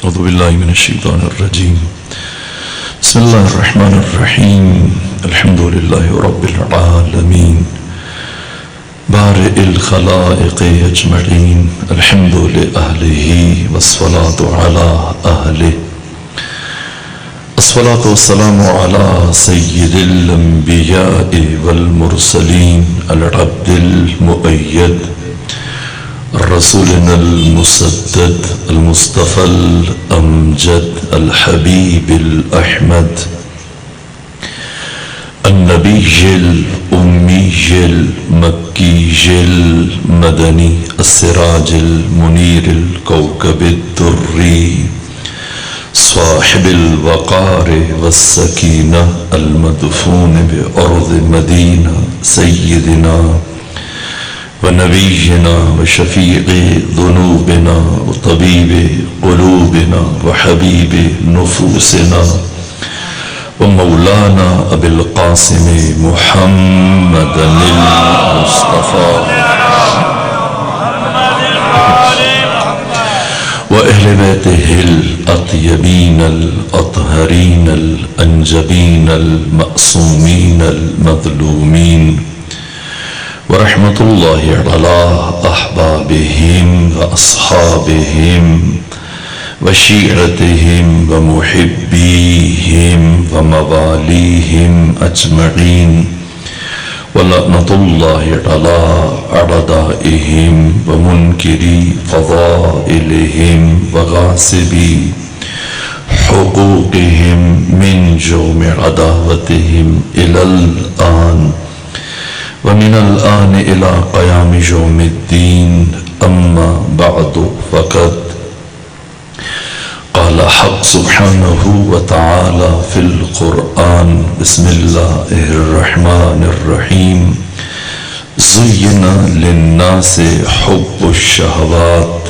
اعوذ باللہ من الشیطان الرجیم بسم اللہ الرحمن الرحیم الحمد للہ رب العالمین بارئ الخلائق اجمعین الحمد لأہلہ والصلاة علی اہلہ الصلاة والسلام علی سید الانبیاء والمرسلین العبد المؤید رسولنا المسدد المصطفى الأمجد الحبيب الأحمد النبي الأمي المكي المدني السراج المنير الكوكب الدري صاحب الوقار والسكينة المدفون بأرض مدينة سيدنا ونبينا وشفيع ذنوبنا وطبيب قلوبنا وحبيب نفوسنا ومولانا أبي القاسم محمد المصطفى وأهل بيته الأطيبين الأطهرين الأنجبين المأسومين المظلومين ورحمة الله على أحبابهم وأصحابهم وشيعتهم ومحبيهم ومواليهم أجمعين ولعنة الله على أعدائهم ومنكري فضائلهم وغاصبي حقوقهم من جوم عداوتهم إلى الآن ومن الآن إلى قيام يوم الدين أما بعد فقد قال حق سبحانه وتعالى في القرآن بسم الله الرحمن الرحيم زين للناس حب الشهوات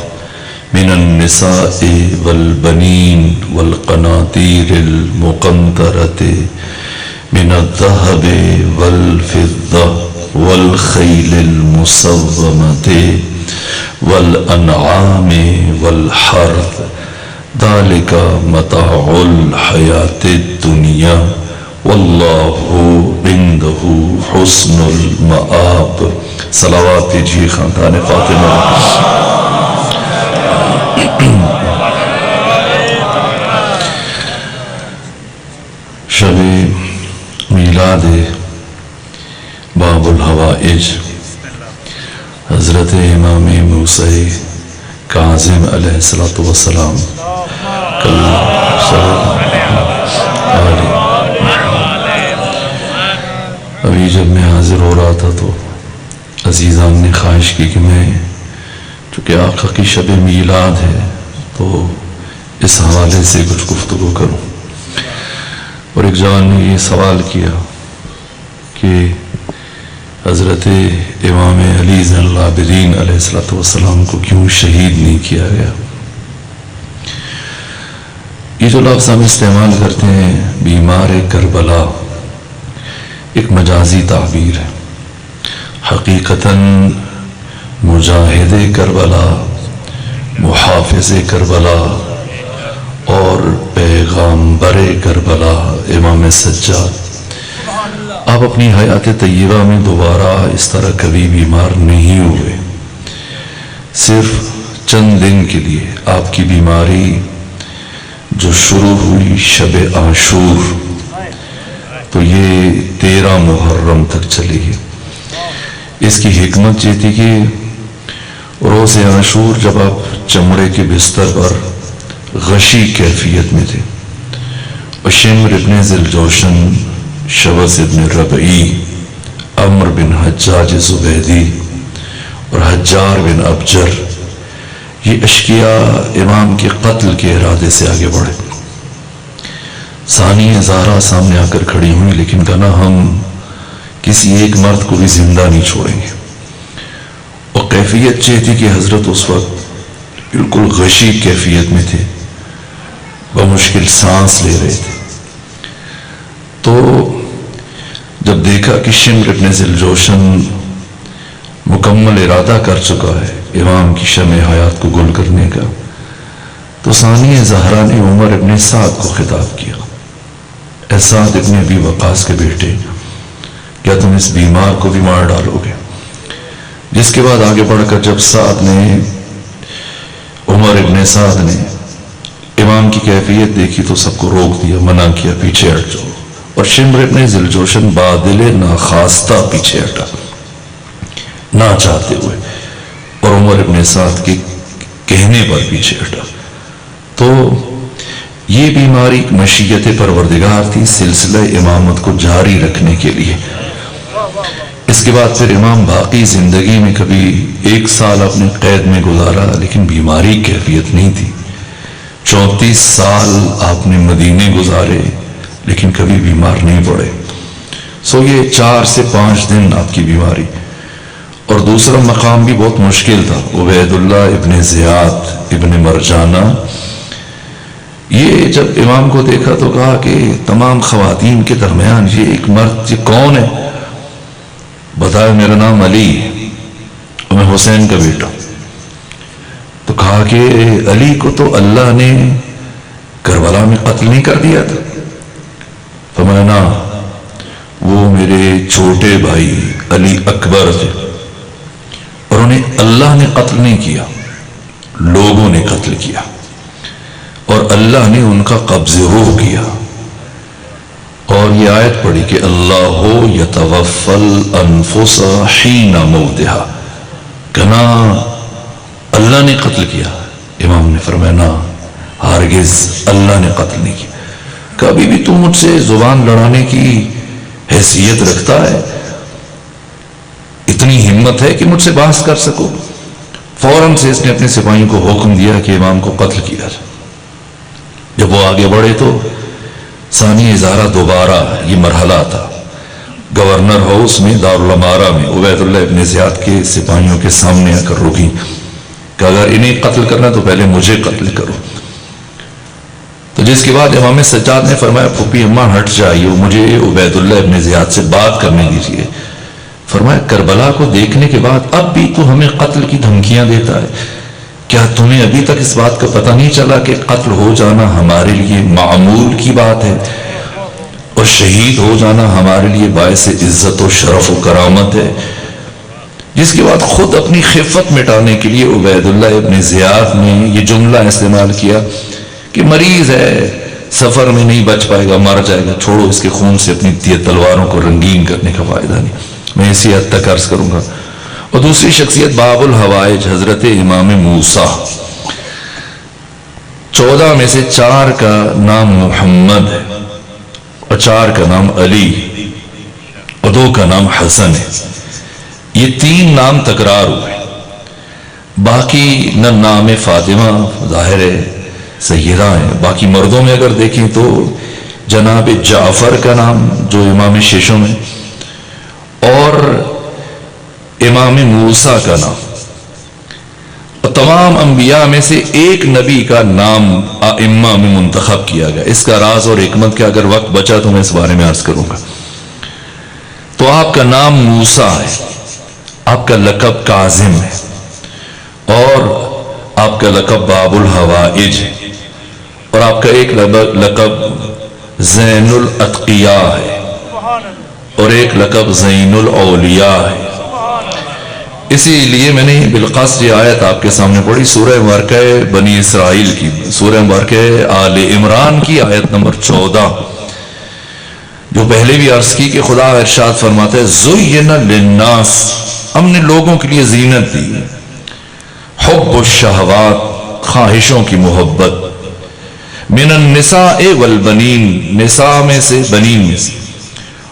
من النساء والبنين والقناطير المقنطرة من الذهب والفضة والخيل المسومة والأنعام والحرث ذلك متاع الحياة الدنيا والله عنده حسن المآب صلوات جی خاندان فاطمہ شب میلاد باب الحوائج حضرت امام موسیٰ کاظم علیہ السلام ابھی جب میں حاضر ہو رہا تھا تو عزیزان نے خواہش کی کہ میں چونکہ آقا کی شب میلاد ہے تو اس حوالے سے کچھ گفتگو کروں اور ایک جوان نے یہ سوال کیا کہ حضرت امام علی زین العابدین علیہ السلام کو کیوں شہید نہیں کیا گیا؟ یہ جو لفظ ہم استعمال کرتے ہیں بیمار کربلا ایک مجازی تعبیر ہے، حقیقتاً مجاہد کربلا، محافظ کربلا اور پیغامبر کربلا امام سجاد آپ اپنی حیات طیبہ میں دوبارہ اس طرح کبھی بیمار نہیں ہوئے، صرف چند دن کے لیے آپ کی بیماری جو شروع ہوئی شب عاشور تو یہ 13 محرم تک چلی ہے۔ اس کی حکمت یہ تھی کہ روز عاشور جب آپ چمڑے کے بستر پر غشی کیفیت میں تھے اور شمر ابن ذیلجوشن، شوس ابن ربعی، عمر بن حجاج زبیدی اور حجار بن ابجر یہ اشقیاء امام کے قتل کے ارادے سے آگے بڑھے۔ ثانیہ زہرا سامنے آ کر کھڑی ہوئی، لیکن کہنا ہم کسی ایک مرد کو بھی زندہ نہیں چھوڑیں گے۔ اور کیفیت یہ تھی کہ حضرت اس وقت بالکل غشی کیفیت میں تھے، بمشکل سانس لے رہے تھے۔ تو جب دیکھا کہ شمر ابن ذیلجوشن مکمل ارادہ کر چکا ہے امام کی شمع حیات کو گل کرنے کا، تو ثانیہ زہرا نے عمر ابن سعد کو خطاب کیا، اے سعد ابن ابی وقاص کے بیٹے، کیا تم اس بیمار کو بھی مار ڈالو گے؟ جس کے بعد آگے بڑھ کر جب عمر ابن سعد نے امام کی کیفیت دیکھی تو سب کو روک دیا، منع کیا، پیچھے ہٹ جاؤ۔ اور شمر ابن ذیلجوشن بادل ناخواستہ پیچھے ہٹا، نہ چاہتے ہوئے، اور عمر ابن سعد کے کہنے پر پیچھے ہٹا۔ تو یہ بیماری مشیت پروردگار تھی سلسلہ امامت کو جاری رکھنے کے لیے۔ اس کے بعد پھر امام باقی زندگی میں کبھی 1 سال اپنے قید میں گزارا، لیکن بیماری کیفیت نہیں تھی۔ 34 سال آپ نے مدینے گزارے، لیکن کبھی بیمار نہیں پڑے۔ یہ 4 سے 5 دن آپ کی بیماری۔ اور دوسرا مقام بھی بہت مشکل تھا، عبید اللہ ابن زیاد ابن مرجانہ، یہ جب امام کو دیکھا تو کہا کہ تمام خواتین کے درمیان یہ ایک مرد، یہ کون ہے؟ بتایا میرا نام علی اور میں حسین کا بیٹا۔ تو کہا کہ علی کو تو اللہ نے کربلا میں قتل نہیں کر دیا تھا؟ فرمایا نا، وہ میرے چھوٹے بھائی علی اکبر تھے، اور انہیں اللہ نے قتل نہیں کیا، لوگوں نے قتل کیا، اور اللہ نے ان کا قبض روح کیا۔ اور یہ آیت پڑھی کہ اللہ یتوفی الانفس حین موتہا، کہنا اللہ نے قتل کیا؟ امام نے فرمایا نا، ہرگز اللہ نے قتل نہیں کیا۔ کبھی بھی تم مجھ سے زبان لڑانے کی حیثیت رکھتا ہے؟ اتنی ہمت ہے کہ مجھ سے بحث کر سکو؟ فوراً سے اس نے اپنے سپاہیوں کو حکم دیا کہ امام کو قتل کیا جائے۔ جب وہ آگے بڑھے تو ثانیہ زہرا دوبارہ یہ مرحلہ تھا، گورنر ہاؤس میں دارالامارہ میں عبید اللہ ابن زیاد کے سپاہیوں کے سامنے آ کر رکی کہ اگر انہیں قتل کرنا تو پہلے مجھے قتل کرو۔ تو جس کے بعد امام سجاد نے فرمایا پھوپھی اماں ہٹ جائیے، مجھے عبید اللہ ابن زیاد سے بات کرنے دیجیے۔ فرمایا کربلا کو دیکھنے کے بعد اب بھی تو ہمیں قتل کی دھمکیاں دیتا ہے؟ کیا تمہیں ابھی تک اس بات کا پتہ نہیں چلا کہ قتل ہو جانا ہمارے لیے معمول کی بات ہے، اور شہید ہو جانا ہمارے لیے باعث عزت و شرف و کرامت ہے؟ جس کے بعد خود اپنی خفت مٹانے کے لیے عبید اللہ ابن زیاد نے یہ جملہ استعمال کیا کہ مریض ہے، سفر میں نہیں بچ پائے گا، مر جائے گا، چھوڑو، اس کے خون سے اپنی تلواروں کو رنگین کرنے کا فائدہ نہیں۔ میں اسی حد تک عرض کروں گا۔ اور دوسری شخصیت باب الحوائج حضرت امام موسیٰ، 14 میں سے 4 کا نام محمد ہے، اور 4 کا نام علی، اور 2 کا نام حسن ہے۔ یہ 3 نام تکرار ہوئے، باقی نہ نام فاطمہ ظاہر ہے سیدہ ہیں، باقی مردوں میں اگر دیکھیں تو جناب جعفر کا نام جو امام ششم ہے، اور امام موسیٰ کا نام، اور تمام انبیاء میں سے ایک نبی کا نام ائمہ میں منتخب کیا گیا۔ اس کا راز اور حکمت کیا، اگر وقت بچا تو میں اس بارے میں عرض کروں گا۔ تو آپ کا نام موسیٰ ہے، آپ کا لقب کاظم ہے، اور آپ کا لقب باب الحوائج ہے، اور آپ کا ایک لقب زین الاتقیاء ہے، اور ایک لقب زین الاولیاء ہے۔ اسی لیے میں نے بالقصد یہ آیت آپ کے سامنے پڑھی، سورہ مبارکہ بنی اسرائیل کی، سورہ مبارکہ آل عمران کی آیت نمبر 14، جو پہلے بھی عرض کی کہ خدا ارشاد فرماتا ہے زُيِّنَ لِلنَّاسِ، ہم نے لوگوں کے لیے زینت دی، حب الشہوات، خواہشوں کی محبت، من النساء والبنین، نساء میں سے بنین میں سے،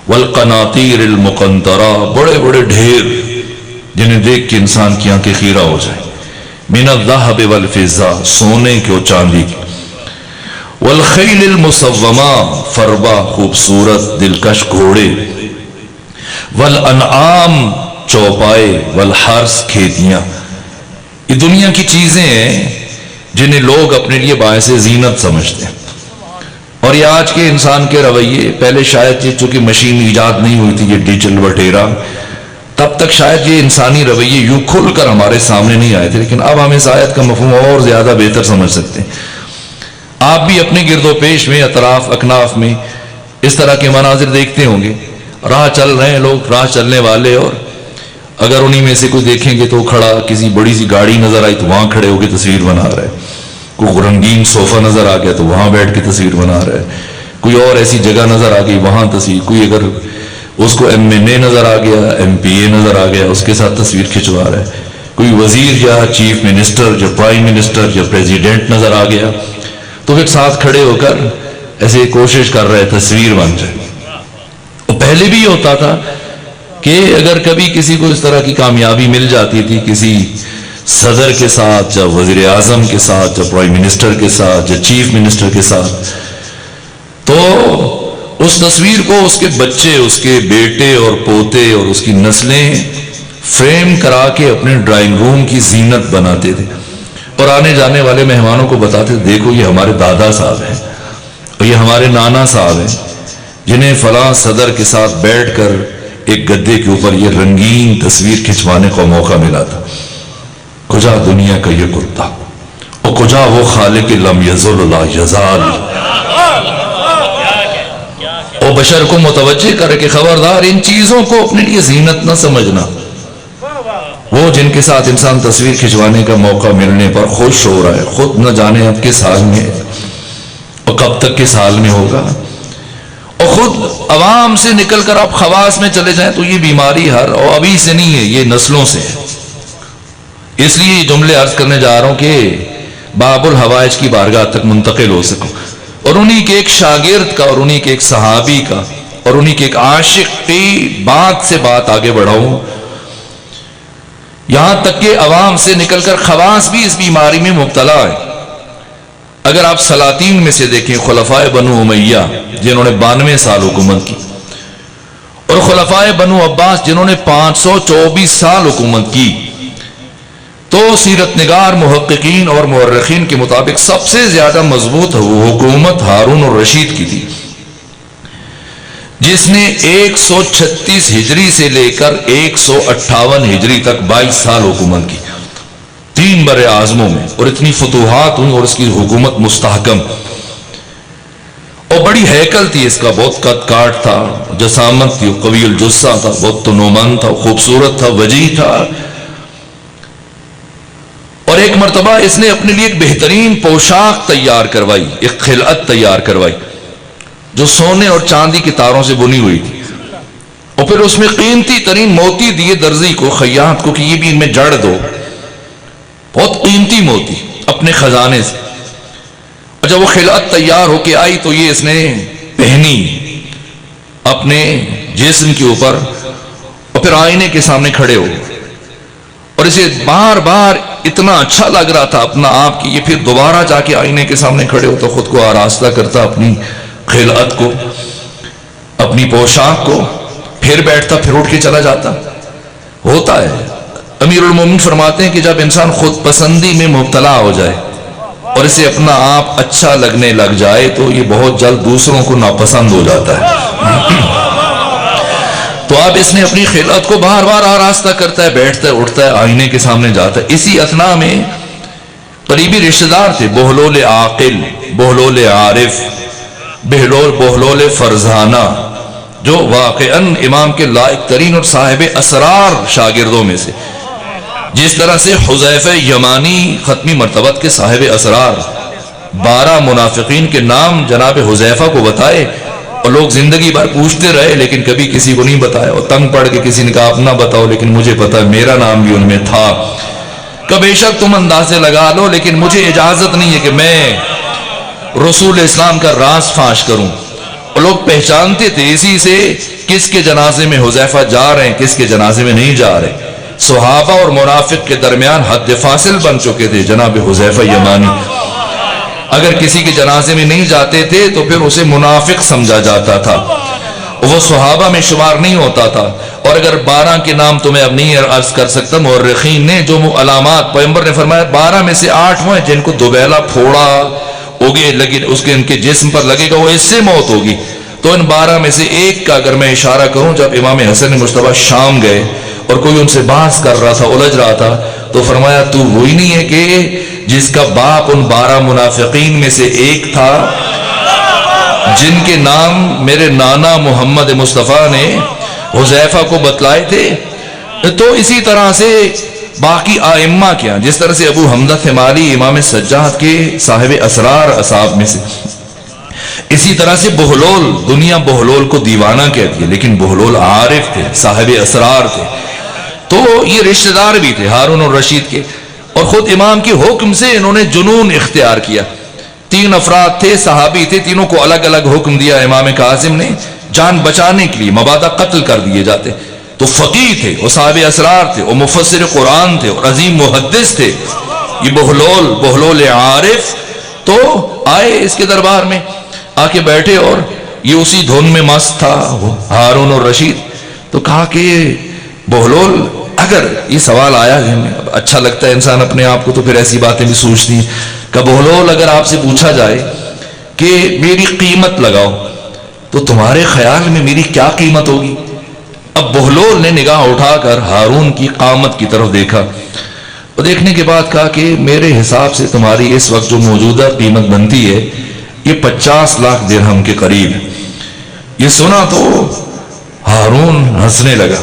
والقناطیر المقنطرہ، بڑے بڑے ڈھیر جنہیں دیکھ کے انسان کی آنکھیں خیرہ ہو جائیں، من الذہب والفضہ، سونے کے اور چاندی کی، والخیل المصومہ، فربہ خوبصورت دلکش گھوڑے، والانعام چوپائے، والحرث کھیتیاں، یہ دنیا کی چیزیں ہیں جنہیں لوگ اپنے لیے باعث زینت سمجھتے ہیں۔ اور یہ آج کے انسان کے رویے، پہلے شاید یہ چونکہ مشین ایجاد نہیں ہوئی تھی، یہ ڈیجل وٹیرا، تب تک شاید یہ انسانی رویے یوں کھل کر ہمارے سامنے نہیں آئے تھے، لیکن اب ہم اس آیت کا مفہوم اور زیادہ بہتر سمجھ سکتے ہیں۔ آپ بھی اپنے گرد و پیش میں، اطراف اکناف میں اس طرح کے مناظر دیکھتے ہوں گے، راہ چل رہے ہیں لوگ، راہ چلنے والے، اور اگر انہی میں سے کوئی دیکھیں گے تو کھڑا کسی بڑی سی گاڑی نظر آئی تو وہاں کھڑے ہو کے تصویر بنا رہا ہے، کوئی رنگین صوفہ نظر آ گیا تو وہاں بیٹھ کے تصویر بنا رہا ہے، کوئی اور ایسی جگہ نظر آ گئی وہاں تصویر، کوئی اگر اس کو MNA نظر آ گیا، MPA نظر آ گیا، اس کے ساتھ تصویر کھنچوا رہا ہے، کوئی وزیر یا چیف منسٹر یا پرائم منسٹر یا پریزیڈنٹ نظر آ گیا تو پھر ساتھ کھڑے ہو کر ایسے کوشش کر رہے تصویر بن جائے۔ اور پہلے بھی ہوتا تھا کہ اگر کبھی کسی کو اس طرح کی کامیابی مل جاتی تھی، کسی صدر کے ساتھ یا وزیر اعظم کے ساتھ یا پرائم منسٹر کے ساتھ یا چیف منسٹر کے ساتھ، تو اس تصویر کو اس کے بچے، اس کے بیٹے اور پوتے اور اس کی نسلیں فریم کرا کے اپنے ڈرائنگ روم کی زینت بناتے تھے، اور آنے جانے والے مہمانوں کو بتاتے تھے دیکھو یہ ہمارے دادا صاحب ہیں اور یہ ہمارے نانا صاحب ہیں جنہیں فلاں صدر کے ساتھ بیٹھ کر ایک گدے کے اوپر یہ رنگین تصویر کھنچوانے کا موقع ملا تھا۔ کجا دنیا کا یہ کتا اور کجا وہ خالق لم یزل لا یزال، اور بشر کو متوجہ کر کے خبردار ان چیزوں کو اپنے لیے زینت نہ سمجھنا۔ وہ جن کے ساتھ انسان تصویر کھنچوانے کا موقع ملنے پر خوش ہو رہا ہے، خود نہ جانے اب کے سال میں اور کب تک کے سال میں ہوگا، اور خود عوام سے نکل کر آپ خواص میں چلے جائیں تو یہ بیماری اور ابھی سے نہیں ہے، یہ نسلوں سے ہے۔ اس لیے یہ جملے عرض کرنے جا رہا ہوں کہ باب الحوائج کی بارگاہ تک منتقل ہو سکوں، اور انہی کے ایک شاگرد کا اور انہی کے ایک صحابی کا اور انہی کے ایک عاشق کی بات سے بات آگے بڑھاؤں، یہاں تک کہ عوام سے نکل کر خواص بھی اس بیماری میں مبتلا ہے۔ اگر آپ سلاطین میں سے دیکھیں، خلفائے بنو امیہ جنہوں نے 92 سال حکومت کی، اور خلفائے بنو عباس جنہوں نے 524 سال حکومت کی، تو سیرت نگار، محققین اور مورخین کے مطابق سب سے زیادہ مضبوط حکومت ہارون الرشید کی تھی، جس نے 136 ہجری سے لے کر 158 ہجری تک 22 سال حکومت کی، 3 بر اعظموں میں، اور اتنی فتوحات ہوئی اور اس کی حکومت مستحکم، اور بڑی ہیکل تھی اس کا، بہت قد کاٹ تھا، جسامت تھی، قوی الجثہ تھا، بہت تنومند تھا، خوبصورت تھا، وجیح تھا۔ اور ایک مرتبہ اس نے اپنے لیے ایک بہترین پوشاک تیار کروائی، ایک خلعت تیار کروائی جو سونے اور چاندی کے تاروں سے بنی ہوئی تھی، اور پھر اس میں قیمتی ترین موتی دیے درزی کو، خیاط کو، کہ یہ بھی ان میں جڑ دو، بہت قیمتی موتی اپنے خزانے سے۔ اور جب وہ خلعت تیار ہو کے آئی تو یہ اس نے پہنی اپنے جسم کے اوپر، اور پھر آئینے کے سامنے کھڑے ہو، اور اسے بار بار اتنا اچھا لگ رہا تھا اپنا آپ کی، یہ پھر دوبارہ جا کے آئینے کے سامنے کھڑے ہو تو خود کو آراستہ کرتا، اپنی خلعت کو، اپنی پوشاک کو، پھر بیٹھتا، پھر اٹھ کے چلا جاتا۔ ہوتا ہے، امیر المومنین فرماتے ہیں کہ جب انسان خود پسندی میں مبتلا ہو جائے اور اسے اپنا آپ اچھا لگنے لگ جائے تو یہ بہت جلد دوسروں کو ناپسند ہو جاتا ہے۔ تو اب اس نے اپنی خلعت کو بار بار آراستہ کرتا ہے، بیٹھتا ہے، اٹھتا ہے، آئینے کے سامنے جاتا ہے۔ اسی اثناء میں قریبی رشتہ دار تھے، بہلول عاقل، بہلول عارف، بہلول فرزانہ، جو واقعاً امام کے لائق ترین اور صاحب اسرار شاگردوں میں سے، جس طرح سے حذیفہ یمانی ختمی مرتبت کے صاحب اسرار، 12 منافقین کے نام جناب حذیفہ کو بتائے اور لوگ زندگی بھر پوچھتے رہے لیکن کبھی کسی کو نہیں بتایا، اور تنگ پڑ کے کسی نے کہا آپ نہ بتاؤ، لیکن مجھے پتا میرا نام بھی ان میں تھا۔ کہ بے شک تم اندازے لگا لو لیکن مجھے اجازت نہیں ہے کہ میں رسول اسلام کا راز فاش کروں۔ اور لوگ پہچانتے تھے اسی سے کس کے جنازے میں حذیفہ جا رہے ہیں، کس کے جنازے میں نہیں جا رہے۔ صحابہ اور منافق کے درمیان حد فاصل بن چکے تھے جناب حذیفہ یمانی۔ اگر کسی کے جنازے میں نہیں جاتے تھے تو پھر اسے منافق سمجھا جاتا تھا، وہ صحابہ میں شمار نہیں ہوتا تھا۔ اور اگر 12 کے نام تو میں اب نہیں عرض کر سکتا، مورخین نے جو علامات پیغمبر نے فرمایا 12 میں سے 8 وہ ہیں جن کو دوبیلا پھوڑا ہوگے لگے، اس کے ان کے جسم پر لگے گا، وہ اس سے موت ہوگی۔ تو ان 12 میں سے ایک کا اگر میں اشارہ کروں، جب امام حسن مجتبیٰ شام گئے اور کوئی ان سے بحث کر رہا تھا، الجھ رہا تھا، تو فرمایا تو وہی نہیں ہے کہ جس کا باپ ان 12 منافقین میں سے ایک تھا جن کے نام میرے نانا محمد مصطفیٰ نے حذیفہ کو بتلائے تھے؟ تو اسی طرح سے باقی آئمہ کیا، جس طرح سے ابو حمزہ حمالی امام سجاد کے صاحب اسرار اصحاب میں سے، اسی طرح سے بہلول، دنیا بہلول کو دیوانہ کہتی ہے لیکن بہلول عارف تھے، صاحب اسرار تھے۔ تو یہ رشتہ دار بھی تھے ہارون الرشید کے، اور خود امام کے حکم سے انہوں نے جنون اختیار کیا۔ 3 افراد تھے، صحابی تھے، تینوں کو الگ الگ حکم دیا امام کاظم نے، جان بچانے کے لیے مبادا قتل کر دیے جاتے۔ تو فقیہ تھے، وہ صاحب اسرار تھے، وہ مفسر قرآن تھے اور عظیم محدث تھے۔ یہ بہلول عارف تو آئے اس کے دربار میں، آ کے بیٹھے، اور یہ اسی دھن میں مست تھا ہارون الرشید۔ تو کہا کہ بہلول، اگر یہ سوال آیا ہے، اچھا لگتا ہے انسان اپنے آپ کو تو پھر ایسی باتیں بھی سوچتی ہیں، کہ بہلول اگر آپ سے پوچھا جائے کہ میری قیمت لگاؤ تو تمہارے خیال میں میری کیا قیمت ہوگی؟ اب بہلول نے نگاہ اٹھا کر ہارون کی قامت کی طرف دیکھا، اور دیکھنے کے بعد کہا کہ میرے حساب سے تمہاری اس وقت جو موجودہ قیمت بنتی ہے یہ 50 لاکھ درہم کے قریب ہے۔ یہ سنا تو ہارون ہنسنے لگا،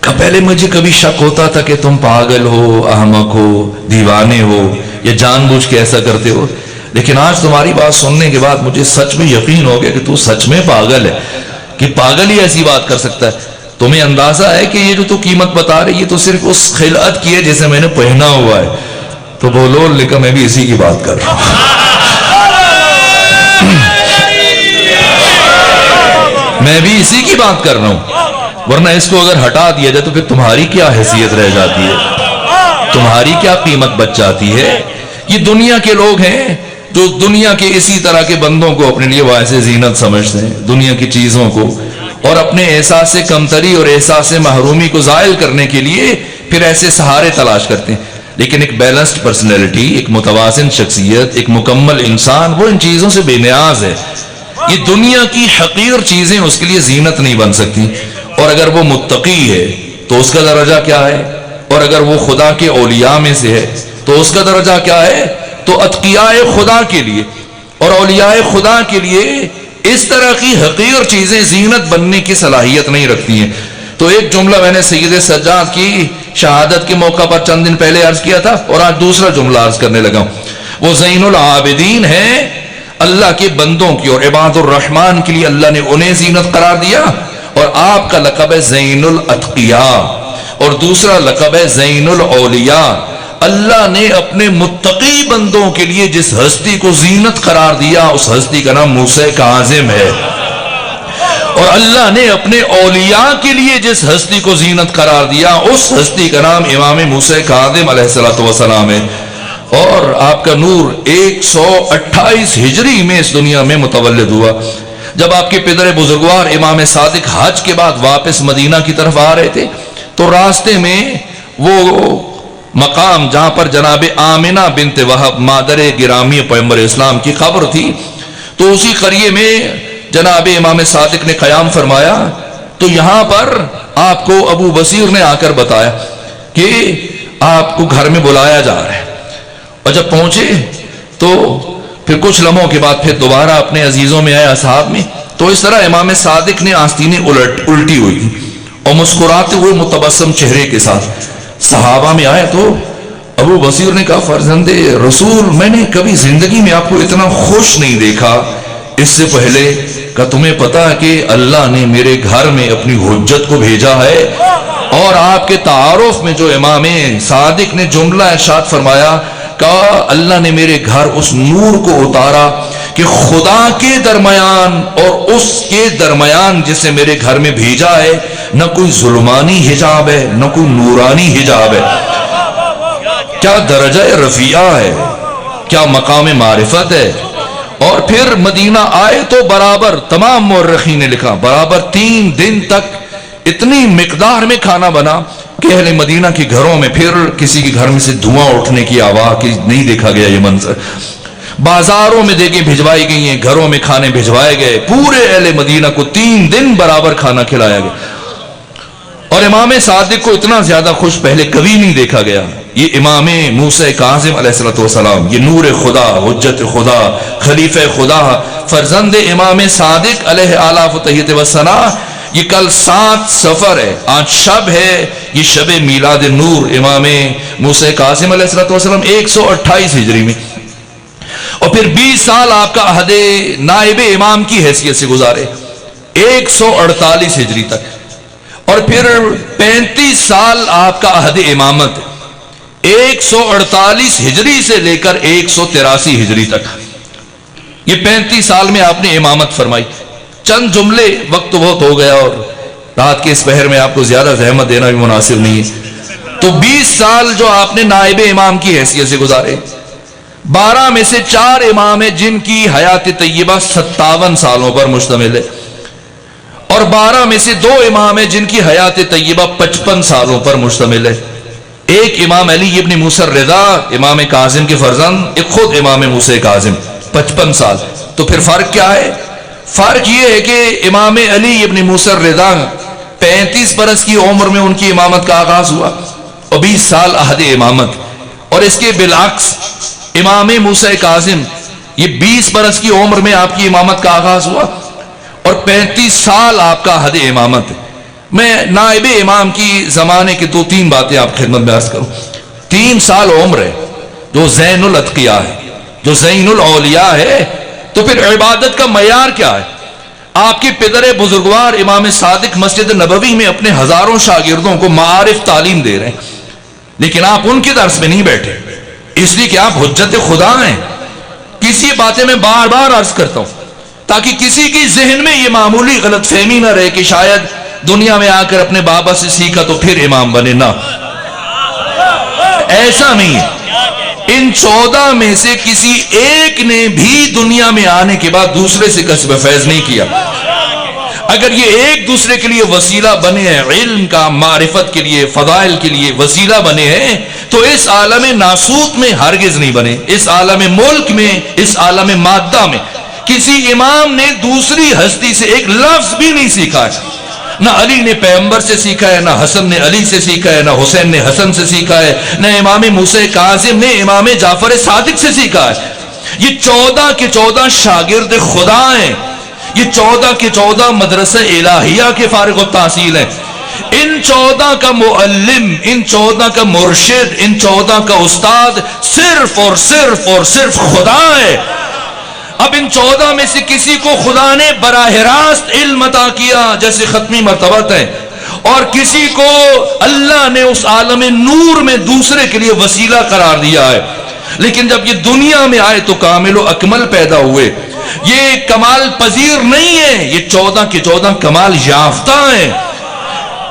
کہ پہلے مجھے کبھی شک ہوتا تھا کہ تم پاگل ہو، احمق ہو، دیوانے ہو، یا جان بوجھ کے ایسا کرتے ہو، لیکن آج تمہاری بات سننے کے بعد مجھے سچ میں یقین ہو گیا کہ تو سچ میں پاگل ہے، کہ پاگل ہی ایسی بات کر سکتا ہے۔ تمہیں اندازہ ہے کہ یہ جو تو قیمت بتا رہی یہ تو صرف اس خلعت کی ہے جسے میں نے پہنا ہوا ہے۔ تو بولول لکھا میں بھی اسی کی بات کر رہا ہوں، میں بھی اسی کی بات کر رہا ہوں، ورنہ اس کو اگر ہٹا دیا جائے تو پھر تمہاری کیا حیثیت رہ جاتی ہے، تمہاری کیا قیمت بچ جاتی ہے۔ یہ دنیا کے لوگ ہیں جو دنیا کے اسی طرح کے بندوں کو اپنے لیے باعث زینت سمجھتے ہیں، دنیا کی چیزوں کو، اور اپنے احساس کمتری اور احساس محرومی کو زائل کرنے کے لیے پھر ایسے سہارے تلاش کرتے ہیں۔ لیکن ایک بیلنسڈ پرسنالٹی، ایک متوازن شخصیت، ایک مکمل انسان، وہ ان چیزوں سے بے نیاز ہے۔ یہ دنیا کی حقیر چیزیں اس کے لیے زینت نہیں بن سکتی، اور اگر وہ متقی ہے تو اس کا درجہ کیا ہے، اور اگر وہ خدا کے اولیاء میں سے ہے تو اس کا درجہ کیا ہے۔ تو اتقیاء خدا کے لیے اور اولیاء خدا کے لیے اس طرح کی حقیر چیزیں زینت بننے کی صلاحیت نہیں رکھتی ہیں۔ تو ایک جملہ میں نے سید سجاد کی شہادت کے موقع پر چند دن پہلے عرض کیا تھا، اور آج دوسرا جملہ عرض کرنے لگا ہوں۔ وہ زین العابدین ہیں، اللہ کے بندوں کی اور عباد الرحمن کے لیے اللہ نے انہیں زینت قرار دیا، اور آپ کا لقب ہے زین الاتقیاء، اور دوسرا لقب ہے زین الاولیاء۔ اللہ نے اپنے متقی بندوں کے لیے جس ہستی کو زینت قرار دیا اس ہستی کا نام موسیٰ کاظم ہے، اور اللہ نے اپنے اولیاء کے لیے جس ہستی کو زینت قرار دیا اس ہستی کا نام امام موسیٰ کاظم علیہ السلام ہے۔ اور آپ کا نور 128 ہجری میں اس دنیا میں متولد ہوا۔ جب آپ کے پدر بزرگوار امام صادق حج کے بعد واپس مدینہ کی طرف آ رہے تھے تو راستے میں وہ مقام جہاں پر جناب آمنہ بنت وہب مادر گرامی پیغمبر اسلام کی قبر تھی، تو اسی قریے میں جناب امام صادق نے قیام فرمایا، تو یہاں پر آپ کو ابو بصیر نے آ کر بتایا کہ آپ کو گھر میں بلایا جا رہا ہے۔ اور جب پہنچے تو پھر کچھ لمحوں کے بعد پھر دوبارہ اپنے عزیزوں میں آئے، اصحاب میں، تو اس طرح امام صادق نے آستینیں الٹی ہوئی تھی اور مسکراتے ہوئے متبسم چہرے کے ساتھ صحابہ میں آئے، تو ابو بصیر نے کہا فرزند رسول، میں نے کبھی زندگی میں آپ کو اتنا خوش نہیں دیکھا اس سے پہلے کہ تمہیں پتا ہے کہ اللہ نے میرے گھر میں اپنی حجت کو بھیجا ہے؟ اور آپ کے تعارف میں جو امام صادق نے جملہ ارشاد فرمایا کہ اللہ نے میرے گھر اس نور کو اتارا کہ خدا کے درمیان اور اس کے درمیان جسے میرے گھر میں بھیجا ہے نہ کوئی ظلمانی حجاب ہے نہ کوئی نورانی حجاب ہے۔ کیا درجہ رفیعہ ہے، کیا مقام معرفت ہے۔ اور پھر مدینہ آئے تو برابر تمام مورخین نے لکھا برابر 3 دن تک اتنی مقدار میں کھانا بنا کہ اہل مدینہ کے گھروں میں پھر کسی کے گھر میں سے دھواں اٹھنے کی آواز کی نہیں دیکھا گیا یہ منظر۔ بازاروں میں دیگیں بھجوائی گئی ہیں، گھروں میں کھانے بھجوائے گئے، پورے اہل مدینہ کو 3 دن برابر کھانا کھلایا گیا۔ اور امام صادق کو اتنا زیادہ خوش پہلے کبھی نہیں دیکھا گیا۔ یہ امام موسیٰ کاظم علیہ السلام، یہ نور خدا، حجت خدا، خلیفہ خدا، فرزند امام صادق علیہ آلاف و تحیت و ثنا۔ یہ کل 7 صفر ہے، آج شب ہے، یہ شب میلاد نور امام موسیٰ کاظم علیہ السلام 128 ہجری میں۔ اور پھر 20 سال آپ کا عہد نائب امام کی حیثیت سے گزارے 148 ہجری تک، اور پھر 35 سال آپ کا عہد امامت 148 ہجری سے لے کر 183 ہجری تک۔ یہ 35 سال میں آپ نے امامت فرمائی۔ چند جملے، وقت تو بہت ہو گیا اور رات کے اس پہر میں آپ کو زیادہ زحمت دینا بھی مناسب نہیں ہے، تو 20 سال جو آپ نے نائب امام کی حیثیت سے گزارے، 12 میں سے 4 امام ہیں جن کی حیات طیبہ 57 سالوں پر مشتمل ہے، اور 12 میں سے 2 امام ہیں جن کی حیات طیبہ 55 سالوں پر مشتمل ہے۔ ایک امام علی ابن موسیٰ الرضا امام کاظم کے فرزند، ایک خود امام موسیٰ کاظم 55 سال۔ تو پھر فرق کیا ہے؟ فرق یہ ہے کہ امام علی ابن موسیٰ الرضا 35 برس کی عمر میں ان کی امامت کا آغاز ہوا اور 20 سال عہد امامت، اور اس کے بالعکس امام موسیٰ کاظم یہ 20 برس کی عمر میں آپ کی امامت کا آغاز ہوا اور 35 سال آپ کا عہد امامت۔ میں نائب امام کی زمانے کی 2-3 باتیں آپ خدمت میں عرض کروں۔ 3 سال عمر ہے، جو زین الاتقیاء ہے، جو زین الاولیاء ہے، تو پھر عبادت کا معیار کیا ہے؟ آپ کے پدر بزرگوار امام صادق مسجد نبوی میں اپنے ہزاروں شاگردوں کو معارف تعلیم دے رہے ہیں، لیکن آپ ان کے درس میں نہیں بیٹھے، اس لیے کہ آپ حجت خدا ہیں۔ کسی باتیں میں بار بار عرض کرتا ہوں تاکہ کسی کی ذہن میں یہ معمولی غلط فہمی نہ رہے کہ شاید دنیا میں آ کر اپنے بابا سے سیکھا تو پھر امام بنے، نہ، ایسا نہیں ہے۔ ان 14 میں سے کسی ایک نے بھی دنیا میں آنے کے بعد دوسرے سے کسب فیض نہیں کیا۔ اگر یہ ایک دوسرے کے لیے وسیلہ بنے ہیں، علم کا، معرفت کے لیے، فضائل کے لیے وسیلہ بنے ہیں، تو اس عالم ناسوت میں ہرگز نہیں بنے۔ اس عالم ملک میں، اس عالم مادہ میں کسی امام نے دوسری ہستی سے ایک لفظ بھی نہیں سیکھا ہے۔ نہ علی نے پیغمبر سے سیکھا ہے، نہ حسن نے علی سے سیکھا ہے، نہ حسین نے حسن سے سیکھا ہے، نہ امام موسیٰ کاظم نے امام جعفر صادق سے سیکھا ہے۔ یہ 14 کے 14 شاگرد خدا ہیں، یہ 14 کے 14 مدرسہ الہیہ کے فارغ التحصیل ہیں۔ ان 14 کا معلم، ان 14 کا مرشد، ان 14 کا استاد صرف اور صرف اور صرف خدا ہے۔ اب ان 14 میں سے کسی کو خدا نے براہ راست علم عطا کیا جیسے ختمی مرتبت ہے، اور کسی کو اللہ نے اس عالم نور میں دوسرے کے لیے وسیلہ قرار دیا ہے۔ لیکن جب یہ دنیا میں آئے تو کامل و اکمل پیدا ہوئے۔ یہ کمال پذیر نہیں ہے، یہ 14 کے 14 کمال یافتہ ہیں۔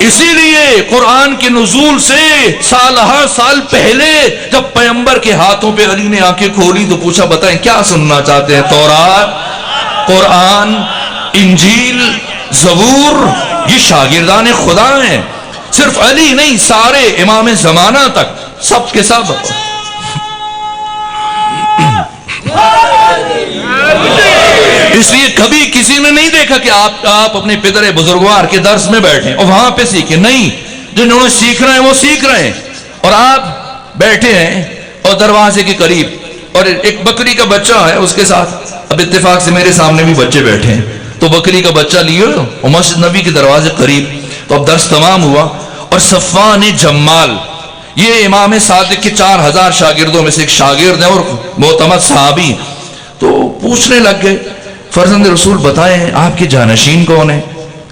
اسی لیے قرآن کے نزول سے سالہ سال پہلے جب پیغمبر کے ہاتھوں پہ علی نے آنکھیں کھولی تو پوچھا بتائیں کیا سننا چاہتے ہیں؟ تورات، قرآن، انجیل، زبور، یہ شاگردان خدا ہیں۔ صرف علی نہیں، سارے امام زمانہ تک، سب کے سب۔ اس لیے کبھی کسی نے نہیں دیکھا کہ آپ اپنے پدر بزرگوار کے درس میں بیٹھیں اور وہاں پہ سیکھیں، نہیں، جنہوں نے سیکھنا ہے وہ سیکھ رہے ہیں، اور آپ بیٹھے ہیں اور دروازے کے قریب، اور ایک بکری کا بچہ ہے اس کے ساتھ۔ اب اتفاق سے میرے سامنے بھی بچے بیٹھے ہیں، تو بکری کا بچہ لیے اور مسجد نبی کے دروازے قریب، تو اب درس تمام ہوا، اور صفوان جمال یہ امام صادق کے 4000 شاگردوں میں سے ایک شاگرد ہے اور معتمد صحابی، تو پوچھنے لگ گئے فرزند رسول بتائیں آپ کے جانشین کون ہیں،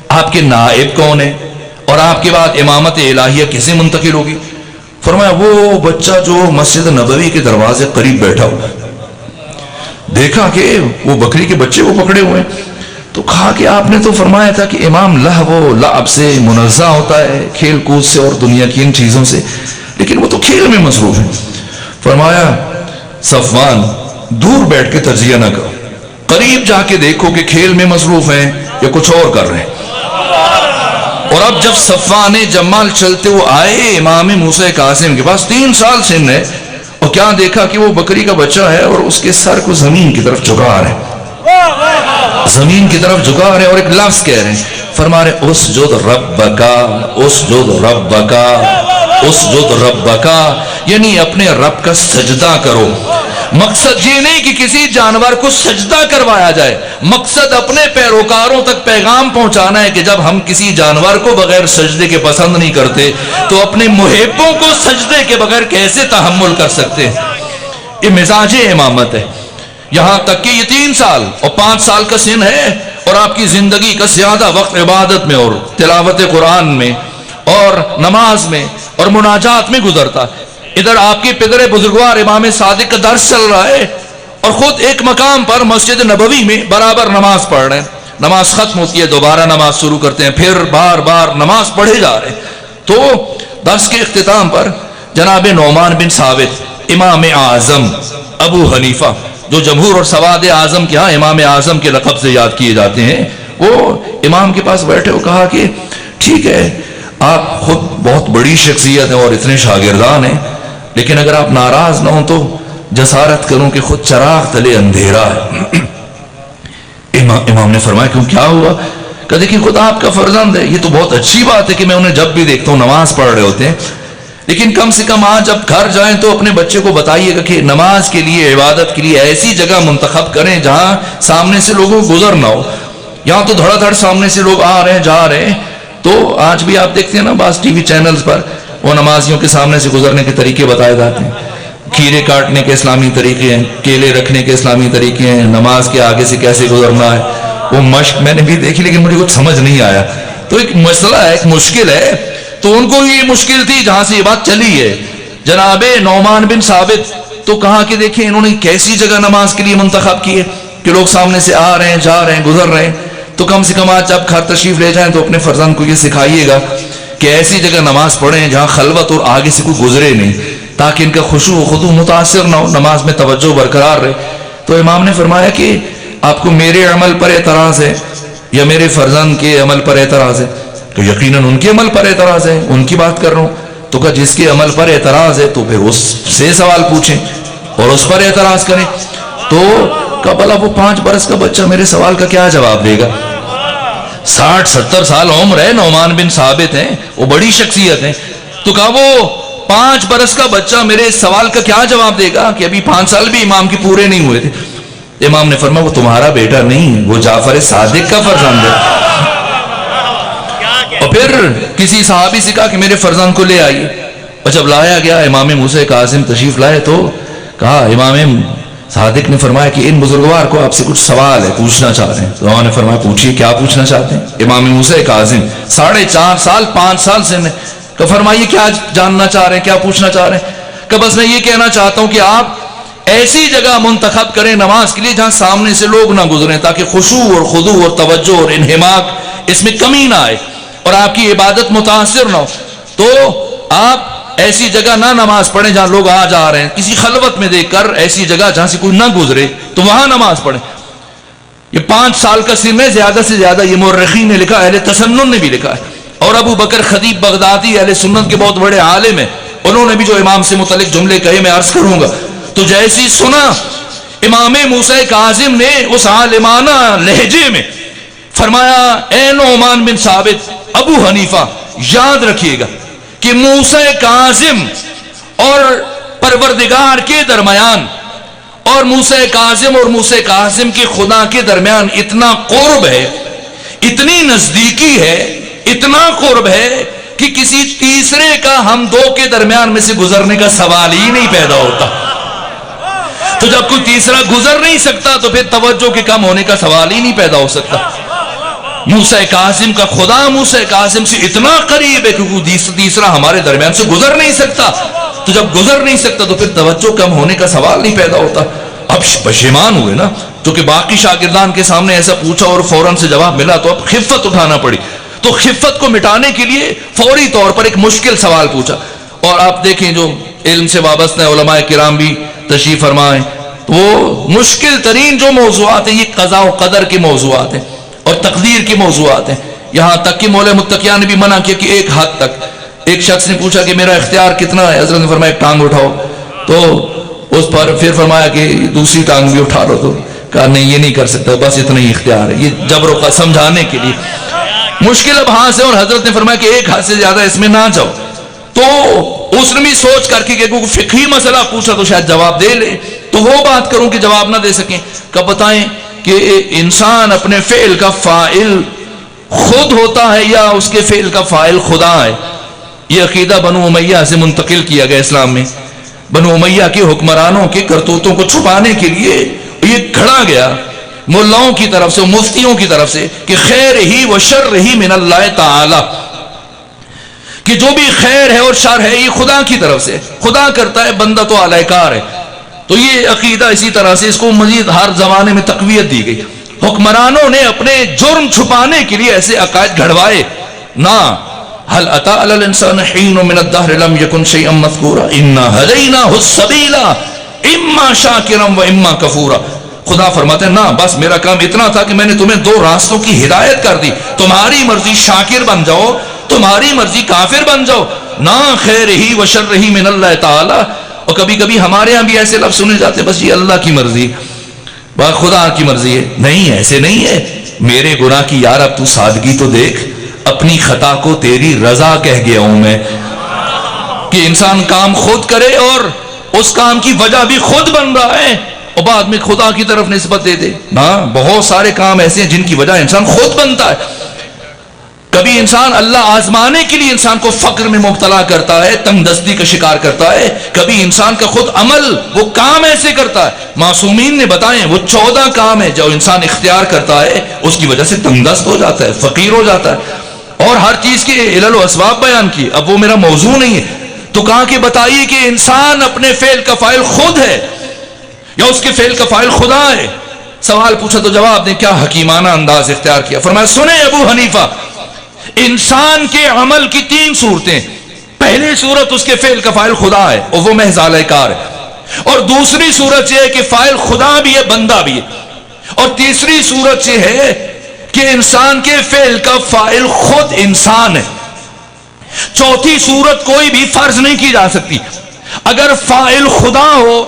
آپ کے نائب کون ہیں، اور آپ کے بعد امامت الہیہ کیسے منتقل ہوگی؟ فرمایا وہ بچہ جو مسجد نبوی کے دروازے قریب بیٹھا ہوا، دیکھا کہ وہ بکری کے بچے وہ پکڑے ہوئے ہیں، تو کہا کہ آپ نے تو فرمایا تھا کہ امام لہو و لعب سے منزہ ہوتا ہے، کھیل کود سے اور دنیا کی ان چیزوں سے، لیکن وہ تو کھیل میں مصروف ہے۔ فرمایا صفوان دور بیٹھ کے تجزیہ نہ کرو، قریب جا کے دیکھو کہ کھیل میں مصروف ہیں یا کچھ اور کر رہے ہیں۔ اور اب جب صفوان جمال چلتے وہ آئے امام موسیٰ کاظم کے پاس، 3 سال سن ہے، اور کیا دیکھا کہ وہ بکری کا بچہ ہے اور اس کے سر کو زمین کی طرف جھکا رہے ہیں، زمین کی طرف جھکا رہے ہیں، اور ایک لفظ کہہ رہے ہیں، فرما رہے اسجد ربکا اسجد ربکا اسجد ربکا، یعنی اپنے رب کا سجدہ کرو۔ مقصد یہ نہیں کہ کسی جانور کو سجدہ کروایا جائے، مقصد اپنے پیروکاروں تک پیغام پہنچانا ہے کہ جب ہم کسی جانور کو بغیر سجدے کے پسند نہیں کرتے تو اپنے محبوں کو سجدے کے بغیر کیسے تحمل کر سکتے ہیں؟ یہ مزاج امامت ہے۔ یہاں تک کہ یہ 3 سال اور 5 سال کا سن ہے، اور آپ کی زندگی کا زیادہ وقت عبادت میں اور تلاوت قرآن میں اور نماز میں اور مناجات میں گزرتا۔ ادھر آپ کے پدر بزرگوار امام صادق کا درس چل رہا ہے، اور خود ایک مقام پر مسجد نبوی میں برابر نماز پڑھ رہے ہیں، نماز ختم ہوتی ہے دوبارہ نماز شروع کرتے ہیں، پھر بار بار نماز پڑھے جا رہے ہیں۔ تو درس کے اختتام پر جناب نعمان بن ثابت امام اعظم ابو حنیفہ، جو جمہور اور سواد اعظم کے ہاں امام اعظم کے لقب سے یاد کیے جاتے ہیں، وہ امام کے پاس بیٹھے اور کہا کہ ٹھیک ہے آپ خود بہت بڑی شخصیت ہیں اور اتنے شاگردان ہیں، لیکن اگر آپ ناراض نہ ہوں تو جسارت کروں کہ خود چراغ تلے اندھیرا ہے۔ امام نے فرمایا کیوں، کیا ہوا؟ کہ دیکھیں خود آپ کا فرزند ہے، یہ تو بہت اچھی بات ہے کہ میں انہیں جب بھی دیکھتا ہوں نماز پڑھ رہے ہوتے ہیں، لیکن کم سے کم آج جب گھر جائیں تو اپنے بچے کو بتائیے گا کہ نماز کے لیے عبادت کے لیے ایسی جگہ منتخب کریں جہاں سامنے سے لوگوں کو گزر نہ ہو۔ یہاں تو دھڑا دھڑ سامنے سے لوگ آ رہے ہیں جا رہے ہیں، تو آج بھی آپ دیکھتے ہیں نا بعض ٹی وی چینلز پر وہ نمازیوں کے سامنے سے گزرنے کے طریقے بتائے جاتے ہیں، کھیرے کاٹنے کے اسلامی طریقے ہیں، کیلے رکھنے کے اسلامی طریقے ہیں، نماز کے آگے سے کیسے گزرنا ہے، وہ مشق میں نے بھی دیکھی لیکن مجھے کچھ سمجھ نہیں آیا۔ تو ایک مسئلہ ہے، ایک مشکل ہے، تو ان کو یہ مشکل تھی جہاں سے یہ بات چلی ہے۔ جناب نعمان بن ثابت تو کہا کہ دیکھیں انہوں نے کیسی جگہ نماز کے لیے منتخب کی ہے کہ لوگ سامنے سے آ رہے ہیں جا رہے ہیں گزر رہے ہیں، تو کم سے کم آج جب گھر تشریف لے جائیں تو اپنے فرزند کو یہ سکھائیے گا کہ ایسی جگہ نماز پڑھیں جہاں خلوت اور آگے سے کوئی گزرے نہیں، تاکہ ان کا خشوع و خضوع متاثر نہ ہو، نماز میں توجہ برقرار رہے۔ تو امام نے فرمایا کہ آپ کو میرے عمل پر اعتراض ہے یا میرے فرزند کے عمل پر اعتراض ہے؟ تو یقیناً ان کے عمل پر اعتراض ہے، ان کی بات کر رہا ہوں۔ تو کہا جس کے عمل پر اعتراض ہے تو پھر اس سے سوال پوچھیں اور اس پر اعتراض کریں۔ تو کہا بھلا وہ 5 برس کا بچہ میرے سوال کا کیا جواب دے گا؟ 60-70 سال عمر ہے، نعمان بن ثابت ہیں، وہ بڑی شخصیت ہیں، تو کہا وہ 5 برس کا بچہ میرے سوال کا کیا جواب دے گا کہ ابھی 5 سال بھی امام کے پورے نہیں ہوئے تھے۔ امام نے فرمایا وہ تمہارا بیٹا نہیں، وہ جعفر صادق کا فرزند ہے۔ اور پھر کسی صحابی سے کہا کہ میرے فرزند کو لے آئیے، اور جب لایا گیا امام موسیٰ کاظم تشریف لائے تو کہا امام صادق نے فرمایا کہ ان بزرگوار کو آپ سے کچھ سوال ہے پوچھنا چاہ رہے ہیں۔ تو انہوں نے فرمایا پوچھیے کیا پوچھنا چاہتے ہیں؟ امام موسیٰ کاظم 4.5 سال 5 سال سے کہ فرمائیے کیا جاننا چاہ رہے ہیں، کیا پوچھنا چاہ رہے ہیں؟ کہ بس میں یہ کہنا چاہتا ہوں کہ آپ ایسی جگہ منتخب کریں نماز کے لیے جہاں سامنے سے لوگ نہ گزریں، تاکہ خشوع اور خضوع اور توجہ اور انہماک اس میں کمی نہ آئے اور آپ کی عبادت متاثر نہ ہو۔ تو آپ ایسی جگہ نہ نماز پڑھیں جہاں لوگ آ جا رہے ہیں، کسی خلوت میں دیکھ کر ایسی جگہ جہاں سے کوئی نہ گزرے تو وہاں نماز پڑھیں۔ یہ 5 سال کا سن ہے، زیادہ سے زیادہ یہ مورخین نے لکھا، اہل تسنن نے بھی لکھا ہے، اور ابو بکر خطیب بغدادی اہل سنت کے بہت بڑے عالم ہیں، انہوں نے بھی جو امام سے متعلق جملے کہے میں عرض کروں گا۔ تو جیسی سنا امام موسیٰ کاظم نے اس عالمانہ لہجے میں فرمایا اے نعمان بن ثابت ابو حنیفہ یاد رکھیے گا کہ موسیٰ کاظم اور پروردگار کے درمیان اور موسیٰ کاظم اور موسیٰ کاظم کے خدا کے درمیان اتنا قرب ہے، اتنی نزدیکی ہے، اتنا قرب ہے کہ کسی تیسرے کا ہم دو کے درمیان میں سے گزرنے کا سوال ہی نہیں پیدا ہوتا۔ تو جب کوئی تیسرا گزر نہیں سکتا تو پھر توجہ کے کم ہونے کا سوال ہی نہیں پیدا ہو سکتا. موسیٰ کاظم کا خدا موسیٰ کاظم سے اتنا قریب ہے کہ کوئی تیسرا ہمارے درمیان سے گزر نہیں سکتا. تو جب گزر نہیں سکتا تو پھر توجہ کم ہونے کا سوال نہیں پیدا ہوتا. اب پشیمان ہوئے نا، جو کہ باقی شاگردان کے سامنے ایسا پوچھا اور فوراً سے جواب ملا تو اب خفت اٹھانا پڑی. تو خفت کو مٹانے کے لیے فوری طور پر ایک مشکل سوال پوچھا. اور آپ دیکھیں جو علم سے وابستہ علماء کرام بھی تشریف فرمائیں، وہ مشکل ترین جو موضوعات ہیں یہ قضاء و قدر کے موضوعات ہیں اور تقدیر کے موضوعات ہیں. یہاں تک کہ مولا متقیان نے بھی منع کیا کہ ایک حد تک. ایک شخص نے پوچھا کہ میرا اختیار کتنا ہے؟ حضرت نے فرمایا ایک ٹانگ اٹھاؤ. تو اس پر پھر فرمایا کہ دوسری ٹانگ بھی اٹھا لو. تو کہا نہیں یہ نہیں کر سکتا، بس اتنا ہی اختیار ہے. یہ جبر و سمجھانے کے لیے مشکل اب ہاں سے. اور حضرت نے فرمایا کہ ایک حد سے زیادہ اس میں نہ جاؤ. تو اس نے بھی سوچ کر کے کہ کوئی فقہی مسئلہ پوچھا تو شاید جواب دے لے، تو وہ بات کروں کہ جواب نہ دے سکیں. کب بتائیں کہ انسان اپنے فعل کا فاعل خود ہوتا ہے یا اس کے فعل کا فاعل خدا ہے؟ یہ عقیدہ بنو امیہ سے منتقل کیا گیا اسلام میں. بنو امیہ کے حکمرانوں کے کرتوتوں کو چھپانے کے لیے یہ کھڑا گیا ملاؤں کی طرف سے، مفتیوں کی طرف سے، کہ خیر ہی و شر ہی من اللہ تعالی، کہ جو بھی خیر ہے اور شر ہے یہ خدا کی طرف سے. خدا کرتا ہے، بندہ تو اعلی کار ہے. تو یہ عقیدہ اسی طرح سے اس کو مزید ہر زمانے میں تقویت دی گئی. حکمرانوں نے اپنے جرم چھپانے کے لیے ایسے عقائد گھڑوائے. نہ هل اتى على الانسان حين من الدهر لم يكن شيئا مذكورا انا هديناه السبيل اما شاكرا واما كفورا. خدا فرماتے ہیں نہ، بس میرا کام اتنا تھا کہ میں نے تمہیں دو راستوں کی ہدایت کر دی. تمہاری مرضی شاکر بن جاؤ، تمہاری مرضی کافر بن جاؤ. نہ خیر ہی و شر ہی من اللہ تعالی. اور کبھی کبھی ہمارے ہاں بھی ایسے لفظ سنے جاتے بس یہ اللہ کی مرضی، بس خدا کی مرضی ہے. نہیں، ایسے نہیں ہے. میرے گناہ کی یار اب تو سادگی تو دیکھ، اپنی خطا کو تیری رضا کہہ گیا ہوں میں. کہ انسان کام خود کرے اور اس کام کی وجہ بھی خود بن رہا ہے اور بعد میں خدا کی طرف نسبت دے دے. ہاں، بہت سارے کام ایسے ہیں جن کی وجہ انسان خود بنتا ہے. کبھی انسان اللہ آزمانے کے لیے انسان کو فقر میں مبتلا کرتا ہے، تنگ دستی کا شکار کرتا ہے. کبھی انسان کا خود عمل وہ کام ایسے کرتا ہے. معصومین نے بتائیں وہ 14 کام ہے جو انسان اختیار کرتا ہے اس کی وجہ سے تنگ دست ہو جاتا ہے، فقیر ہو جاتا ہے. اور ہر چیز کے علل و اسباب بیان کی. اب وہ میرا موضوع نہیں ہے. تو کہا کہ بتائیے کہ انسان اپنے فعل کا فاعل خود ہے یا اس کے فعل کا فاعل خدا ہے؟ سوال پوچھا تو جواب دیں. کیا حکیمانہ انداز اختیار کیا. فرمایا سنیں ابو حنیفہ، انسان کے عمل کی 3 صورتیں. پہلی صورت اس کے فعل کا فاعل خدا ہے اور وہ محض اعلی کار ہے. اور دوسری صورت یہ ہے کہ فاعل خدا بھی ہے، بندہ بھی ہے. اور تیسری صورت یہ ہے کہ انسان کے فعل کا فاعل خود انسان ہے. چوتھی صورت کوئی بھی فرض نہیں کی جا سکتی. اگر فاعل خدا ہو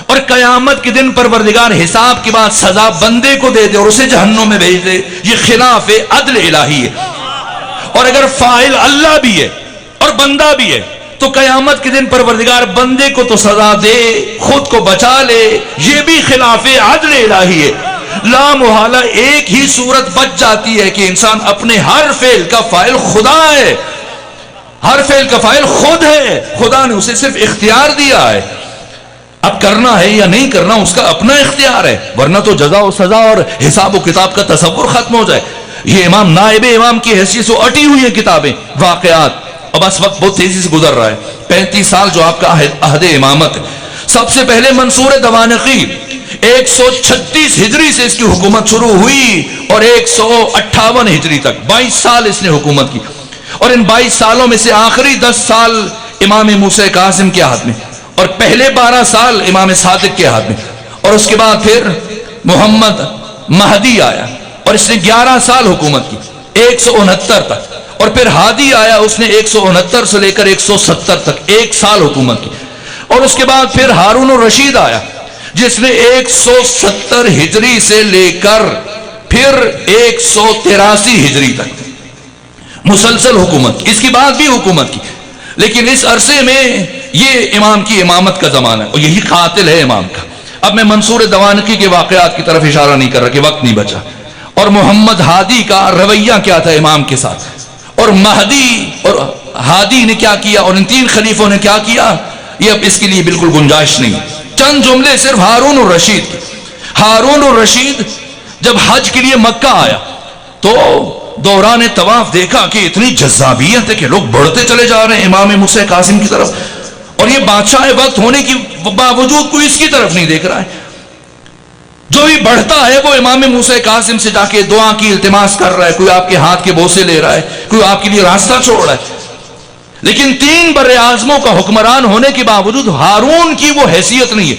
اور قیامت کے دن پروردگار حساب کے بعد سزا بندے کو دے دے اور اسے جہنم میں بھیج دے، یہ خلاف عدل الہی ہے. اور اگر فاعل اللہ بھی ہے اور بندہ بھی ہے تو قیامت کے دن پروردگار بندے کو تو سزا دے، خود کو بچا لے، یہ بھی خلاف عدل الہی ہے. لا محالہ ایک ہی صورت بچ جاتی ہے کہ انسان اپنے ہر فعل کا فاعل خدا ہے. ہر فعل کا فاعل خود ہے، خدا نے اسے صرف اختیار دیا ہے. اب کرنا ہے یا نہیں کرنا اس کا اپنا اختیار ہے، ورنہ تو جزا و سزا اور حساب و کتاب کا تصور ختم ہو جائے. یہ امام نائب امام کی حیثیت سے اٹی ہوئی ہیں کتابیں، واقعات. اب اس وقت بہت تیزی سے گزر رہا ہے. 35 سال جو آپ کا عہد امامت ہے. سب سے پہلے منصور دوانقی 136 ہجری سے اس کی حکومت شروع ہوئی اور 158 ہجری تک 22 سال اس نے حکومت کی. اور ان 22 سالوں میں سے آخری 10 سال امام موسیٰ کاظم کے ہاتھ میں اور پہلے 12 سال امام صادق کے ہاتھ میں. اور اس کے بعد پھر محمد مہدی آیا اور اس نے 11 سال حکومت کی 169 تک. اور پھر ہادی آیا، اس نے 169 سے لے کر 170 تک 1 سال حکومت کی. اور اس کے بعد پھر ہارون الرشید آیا جس نے 170 ہجری سے لے کر پھر 183 ہجری تک مسلسل حکومت کی. اس کی بعد بھی حکومت کی، لیکن اس عرصے میں یہ امام کی امامت کا زمانہ ہے اور یہی قاتل ہے امام کا. اب میں منصور دوانقی کے واقعات کی طرف اشارہ نہیں کر رہا کہ وقت نہیں بچا. اور محمد ہادی کا رویہ کیا تھا امام کے ساتھ، اور مہدی اور ہادی نے کیا کیا، اور ان 3 خلیفوں نے کیا کیا، یہ اب اس کے لیے بالکل گنجائش نہیں. چند جملے صرف ہارون الرشید کے. ہارون الرشید جب حج کے لیے مکہ آیا تو دوران طواف دیکھا کہ اتنی جذابیت ہے کہ لوگ بڑھتے چلے جا رہے ہیں امام موسیٰ کاظم کی طرف, اور یہ بادشاہ وقت ہونے کے باوجود کوئی اس کی طرف نہیں دیکھ رہا ہے. جو بھی بڑھتا ہے وہ امام موسیٰ کاظم سے جا کے دعا کی التماس کر رہا ہے, کوئی آپ کے ہاتھ کے بوسے لے رہا ہے, کوئی آپ کے لیے راستہ چھوڑ رہا ہے. لیکن 3 بر اعظموں کا حکمران ہونے کے باوجود ہارون کی وہ حیثیت نہیں ہے.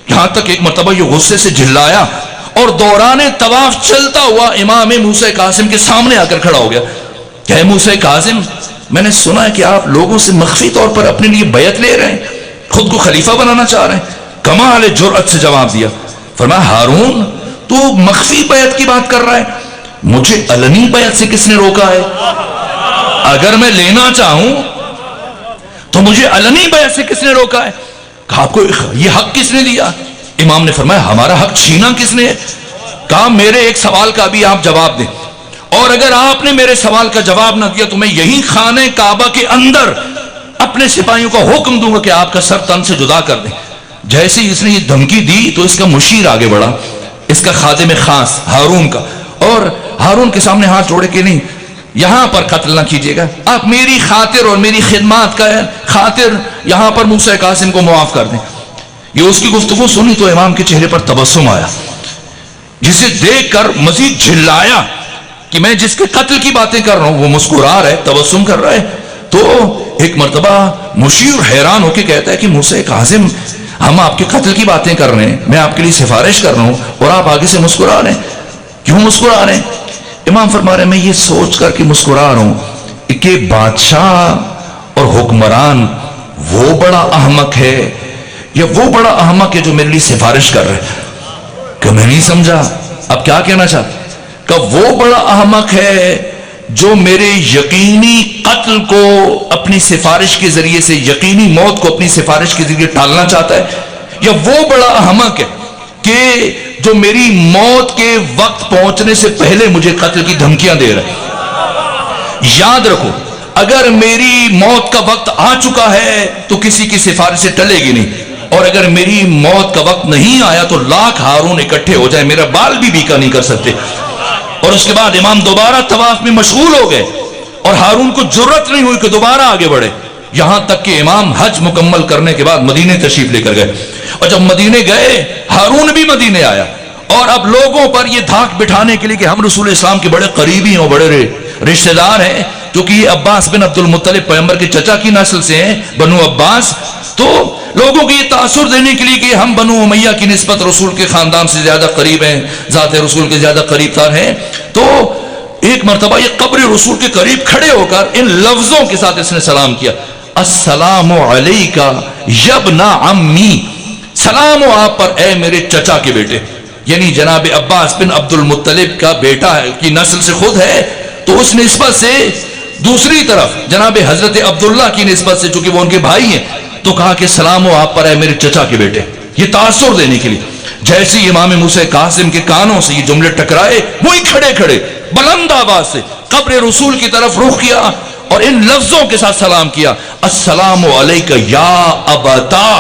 یہاں تک ایک مرتبہ یہ غصے سے جھلایا اور دوران طواف چلتا ہوا امام موسیٰ کاظم کے سامنے آ کر کھڑا ہو گیا کہ اے موسیٰ کاظم, میں نے سنا ہے کہ آپ لوگوں سے مخفی طور پر اپنے لیے بیعت لے رہے ہیں, خود کو خلیفہ بنانا چاہ رہے ہیں. کمال جرأت سے جواب دیا, فرمایا ہارون تو مخفی بیعت کی بات کر رہا ہے, مجھے علنی بیعت سے کس نے روکا ہے؟ اگر میں لینا چاہوں تو مجھے علنی بیعت سے کس نے روکا ہے؟ کہا آپ کو یہ حق کس نے دیا؟ امام نے فرمایا ہمارا حق چھینا کس نے ہے؟ کہا میرے ایک سوال کا بھی آپ جواب دیں, اور اگر آپ نے میرے سوال کا جواب نہ دیا تو میں یہی خانہ کعبہ کے اندر اپنے سپاہیوں کو حکم دوں گا کہ آپ کا سر تن سے جدا کر دیں. جیسے ہی اس نے یہ دھمکی دی تو اس کا مشیر آگے بڑھا, اس کا خادم خاص ہارون کا, اور ہارون کے سامنے ہاتھ جوڑے کہ نہیں یہاں پر قتل نہ کیجیے گا, آپ میری خاطر اور میری خدمات کا خاطر یہاں پر موسیٰ کاظم کو معاف کر دیں. یہ اس کی گفتگو سنی تو امام کے چہرے پر تبسم آیا, جسے دیکھ کر مزید جھلایا کہ میں جس کے قتل کی باتیں کر رہا ہوں وہ مسکرا رہا ہے, تبسم کر رہا ہے. تو ایک مرتبہ مشیر حیران ہو کے کہتا ہے کہ موسیٰ کاظم ہم آپ کے قتل کی باتیں کر رہے ہیں, میں آپ کے لیے سفارش کر رہا ہوں اور آپ آگے سے مسکرا رہے ہیں, کیوں مسکرا رہے ہیں؟ امام فرما رہے ہیں میں یہ سوچ کر کے مسکرا رہا ہوں کہ بادشاہ اور حکمران وہ بڑا احمق ہے یا وہ بڑا احمق ہے جو میرے لیے سفارش کر رہا ہے. کہ میں نہیں سمجھا اب کیا کہنا چاہتا, کہ وہ بڑا احمق ہے جو میرے یقینی قتل کو اپنی سفارش کے ذریعے سے, یقینی موت کو اپنی سفارش کے ذریعے ٹالنا چاہتا ہے, یا وہ بڑا احمق ہے کہ جو میری موت کے وقت پہنچنے سے پہلے مجھے قتل کی دھمکیاں دے رہا ہے. یاد رکھو اگر میری موت کا وقت آ چکا ہے تو کسی کی سفارش سے ٹلے گی نہیں, اور اگر میری موت کا وقت نہیں آیا تو لاکھ ہارون اکٹھے ہو جائے میرا بال بھی بیکا نہیں کر سکتے. اور اس کے بعد امام دوبارہ طواف میں مشغول ہو گئے اور ہارون کو جرأت نہیں ہوئی کہ دوبارہ آگے بڑھے, یہاں تک کہ امام حج مکمل کرنے کے بعد مدینے تشریف لے کر گئے. اور جب مدینے گئے ہارون بھی مدینے آیا, اور اب لوگوں پر یہ دھاک بٹھانے کے لیے کہ ہم رسول اسلام کے بڑے قریبی ہیں اور بڑے رشتہ دار ہیں, کیونکہ یہ عباس بن عبد المطلب پیغمبر کے چچا کی نسل سے ہیں, بنو عباس, تو لوگوں کو یہ تاثر دینے کے لیے کہ ہم بنو امیہ کی نسبت رسول کے خاندان سے زیادہ قریب ہیں, ذات رسول کے زیادہ قریب تر ہیں, تو ایک مرتبہ یہ قبر رسول کے قریب کھڑے ہو کر ان لفظوں کے ساتھ اس نے سلام کیا, السلام علیکہ یبن عمی, سلام ہو آپ پر اے میرے چچا کے بیٹے, یعنی جناب عباس بن عبد المطلب کا بیٹا ہے کی نسل سے خود ہے, تو اس نسبت سے دوسری طرف جناب حضرت عبداللہ کی نسبت سے چونکہ وہ ان کے بھائی ہیں تو کہا کہ سلام ہو آپ پر اے میرے چچا کے بیٹے, یہ تاثر دینے کے لیے. جیسے امام موسیٰ کاظم کے کانوں سے یہ جملے ٹکرائے وہی کھڑے کھڑے بلند آواز سے قبر رسول کی طرف رخ کیا اور ان لفظوں کے ساتھ سلام کیا, السلام علیکہ یا ابتا,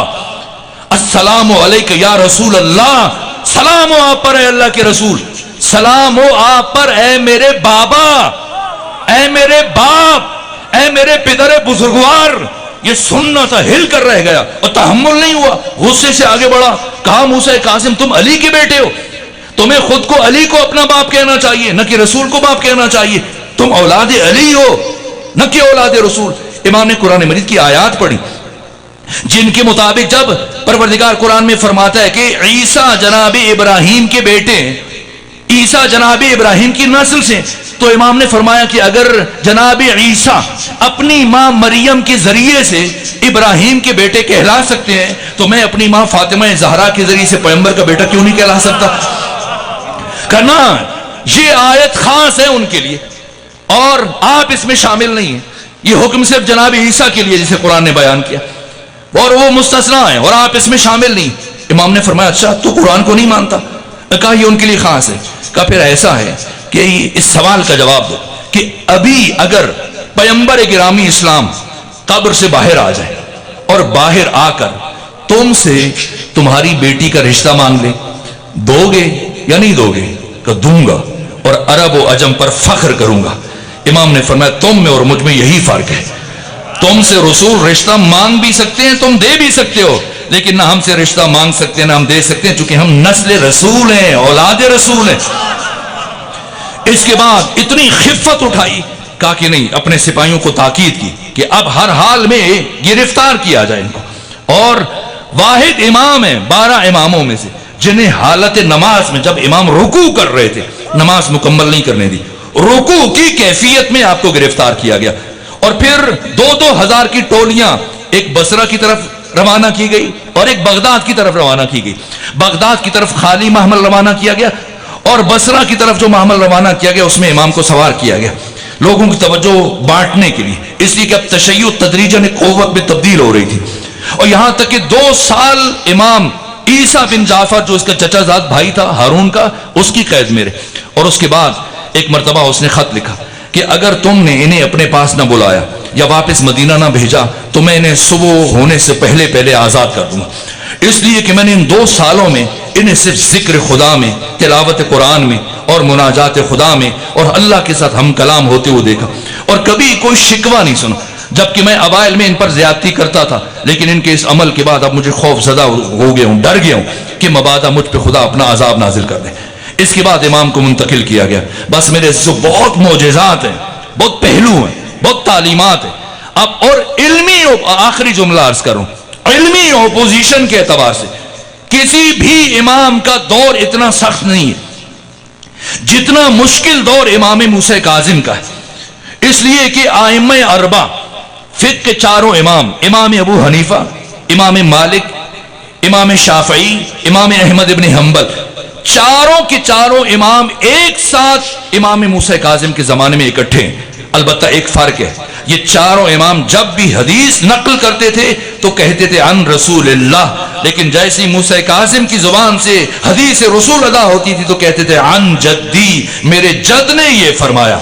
السلام علیکہ یا رسول اللہ, سلام ہو آپ پر اے اللہ کے رسول, سلام ہو آپ پر اے میرے بابا, اے میرے باپ, اے میرے پدر بزرگوار. یہ سننا تھا, ہل کر رہ گیا اور تحمل نہیں ہوا, غصے سے آگے بڑھا, کہا موسیٰ کاظم تم علی کے بیٹے ہو, تمہیں خود کو علی کو اپنا باپ کہنا چاہیے نہ کہ رسول کو باپ کہنا چاہیے, تم اولاد علی ہو نہ کہ اولاد رسول. امام نے قرآن مجید کی آیات پڑھی جن کے مطابق جب پروردگار قرآن میں فرماتا ہے کہ عیسیٰ جناب ابراہیم کے بیٹے, عیسیٰ جناب ابراہیم کی نسل سے, تو امام نے فرمایا کہ اگر جناب عیسیٰ اپنی ماں مریم کے ذریعے سے ابراہیم کے بیٹے کہلا سکتے ہیں تو میں اپنی ماں فاطمہ زہرا کے ذریعے سے پیغمبر کا بیٹا کیوں نہیں کہلا سکتا؟ کہنا یہ آیت خاص ہے ان کے لیے اور آپ اس میں شامل نہیں ہیں, یہ حکم صرف جناب عیسیٰ کے لیے جسے قرآن نے بیان کیا, اور وہ مستثنا ہے اور آپ اس میں شامل نہیں. امام نے فرمایا اچھا تو قرآن کو نہیں مانتا؟ کہا یہ ان کے لیے خاص ہے. کہا پھر ایسا ہے کہ اس سوال کا جواب دو کہ ابھی اگر پیغمبر گرامی اسلام قبر سے باہر آ جائے اور باہر آ کر تم سے تمہاری بیٹی کا رشتہ مانگ لیں، دو گے یا نہیں دو گے؟ کہ دوں گا اور عرب و عجم پر فخر کروں گا۔ امام نے فرمایا تم میں اور مجھ میں یہی فرق ہے، تم سے رسول رشتہ مانگ بھی سکتے ہیں، تم دے بھی سکتے ہو، لیکن نہ ہم سے رشتہ مانگ سکتے ہیں نہ ہم دے سکتے ہیں، چونکہ ہم نسل رسول ہیں، اولاد رسول ہیں۔ اس کے بعد اتنی خفت اٹھائی، کہا کہ نہیں، اپنے سپاہیوں کو تاکید کی کہ اب ہر حال میں گرفتار کیا جائے ان کو۔ اور واحد امام ہے 12 اماموں میں سے جنہیں حالت نماز میں، جب امام رکوع کر رہے تھے، نماز مکمل نہیں کرنے دی، رکوع کی کیفیت میں آپ کو گرفتار کیا گیا۔ اور پھر 2-2 ہزار کی ٹولیاں ایک بصرہ کی طرف روانہ کی گئی اور ایک بغداد کی طرف روانہ کی گئی۔ بغداد کی طرف خالی محمل روانہ کیا گیا اور بصرہ کی طرف جو محمل روانہ کیا گیا اس میں امام کو سوار کیا گیا، لوگوں کی توجہ بانٹنے کے لیے، اس لیے کہ اب تشیع تدریجاً ایک قوت میں تبدیل ہو رہی تھی۔ اور یہاں تک کہ 2 سال امام عیسیٰ بن جعفر جو اس کا چچا زاد بھائی تھا ہارون کا، اس کی قید میں رہے۔ اور اس کے بعد ایک مرتبہ اس نے خط لکھا کہ اگر تم نے انہیں اپنے پاس نہ بلایا یا واپس مدینہ نہ بھیجا تو میں انہیں صبح ہونے سے پہلے آزاد کر دوں گا، اس لیے کہ میں نے ان 2 سالوں میں انہیں صرف ذکر خدا میں، تلاوت قرآن میں اور مناجات خدا میں اور اللہ کے ساتھ ہم کلام ہوتے ہوئے دیکھا، اور کبھی کوئی شکوہ نہیں سنا، جبکہ میں اوائل میں ان پر زیادتی کرتا تھا، لیکن ان کے اس عمل کے بعد اب مجھے خوف زدہ ہو گیا ہوں، ڈر گیا ہوں کہ مبادا مجھ پہ خدا اپنا عذاب نازل کر دے۔ اس کے بعد امام کو منتقل کیا گیا۔ بس میرے جو بہت معجزات ہیں، بہت پہلو ہیں، بہت تعلیمات ہیں۔ اب اور علمی آخری جملہ عرض کروں، علمی اپوزیشن کے اعتبار سے کسی بھی امام کا دور اتنا سخت نہیں ہے جتنا مشکل دور امام موسیٰ کاظم کا ہے، اس لیے کہ ائمہ اربع فقہ کے 4 امام، امام ابو حنیفہ، امام مالک، امام شافعی، امام احمد ابن حنبل، چاروں کے چاروں امام ایک ساتھ امام موسیٰ کاظم کے زمانے میں اکٹھے ہیں۔ البتہ ایک فرق ہے، یہ چاروں امام جب بھی حدیث نقل کرتے تھے تو کہتے تھے عن رسول اللہ، لیکن جیسی موسیٰ کاظم کی زبان سے حدیث رسول ادا ہوتی تھی تو کہتے تھے عن جدی، میرے جد نے یہ فرمایا۔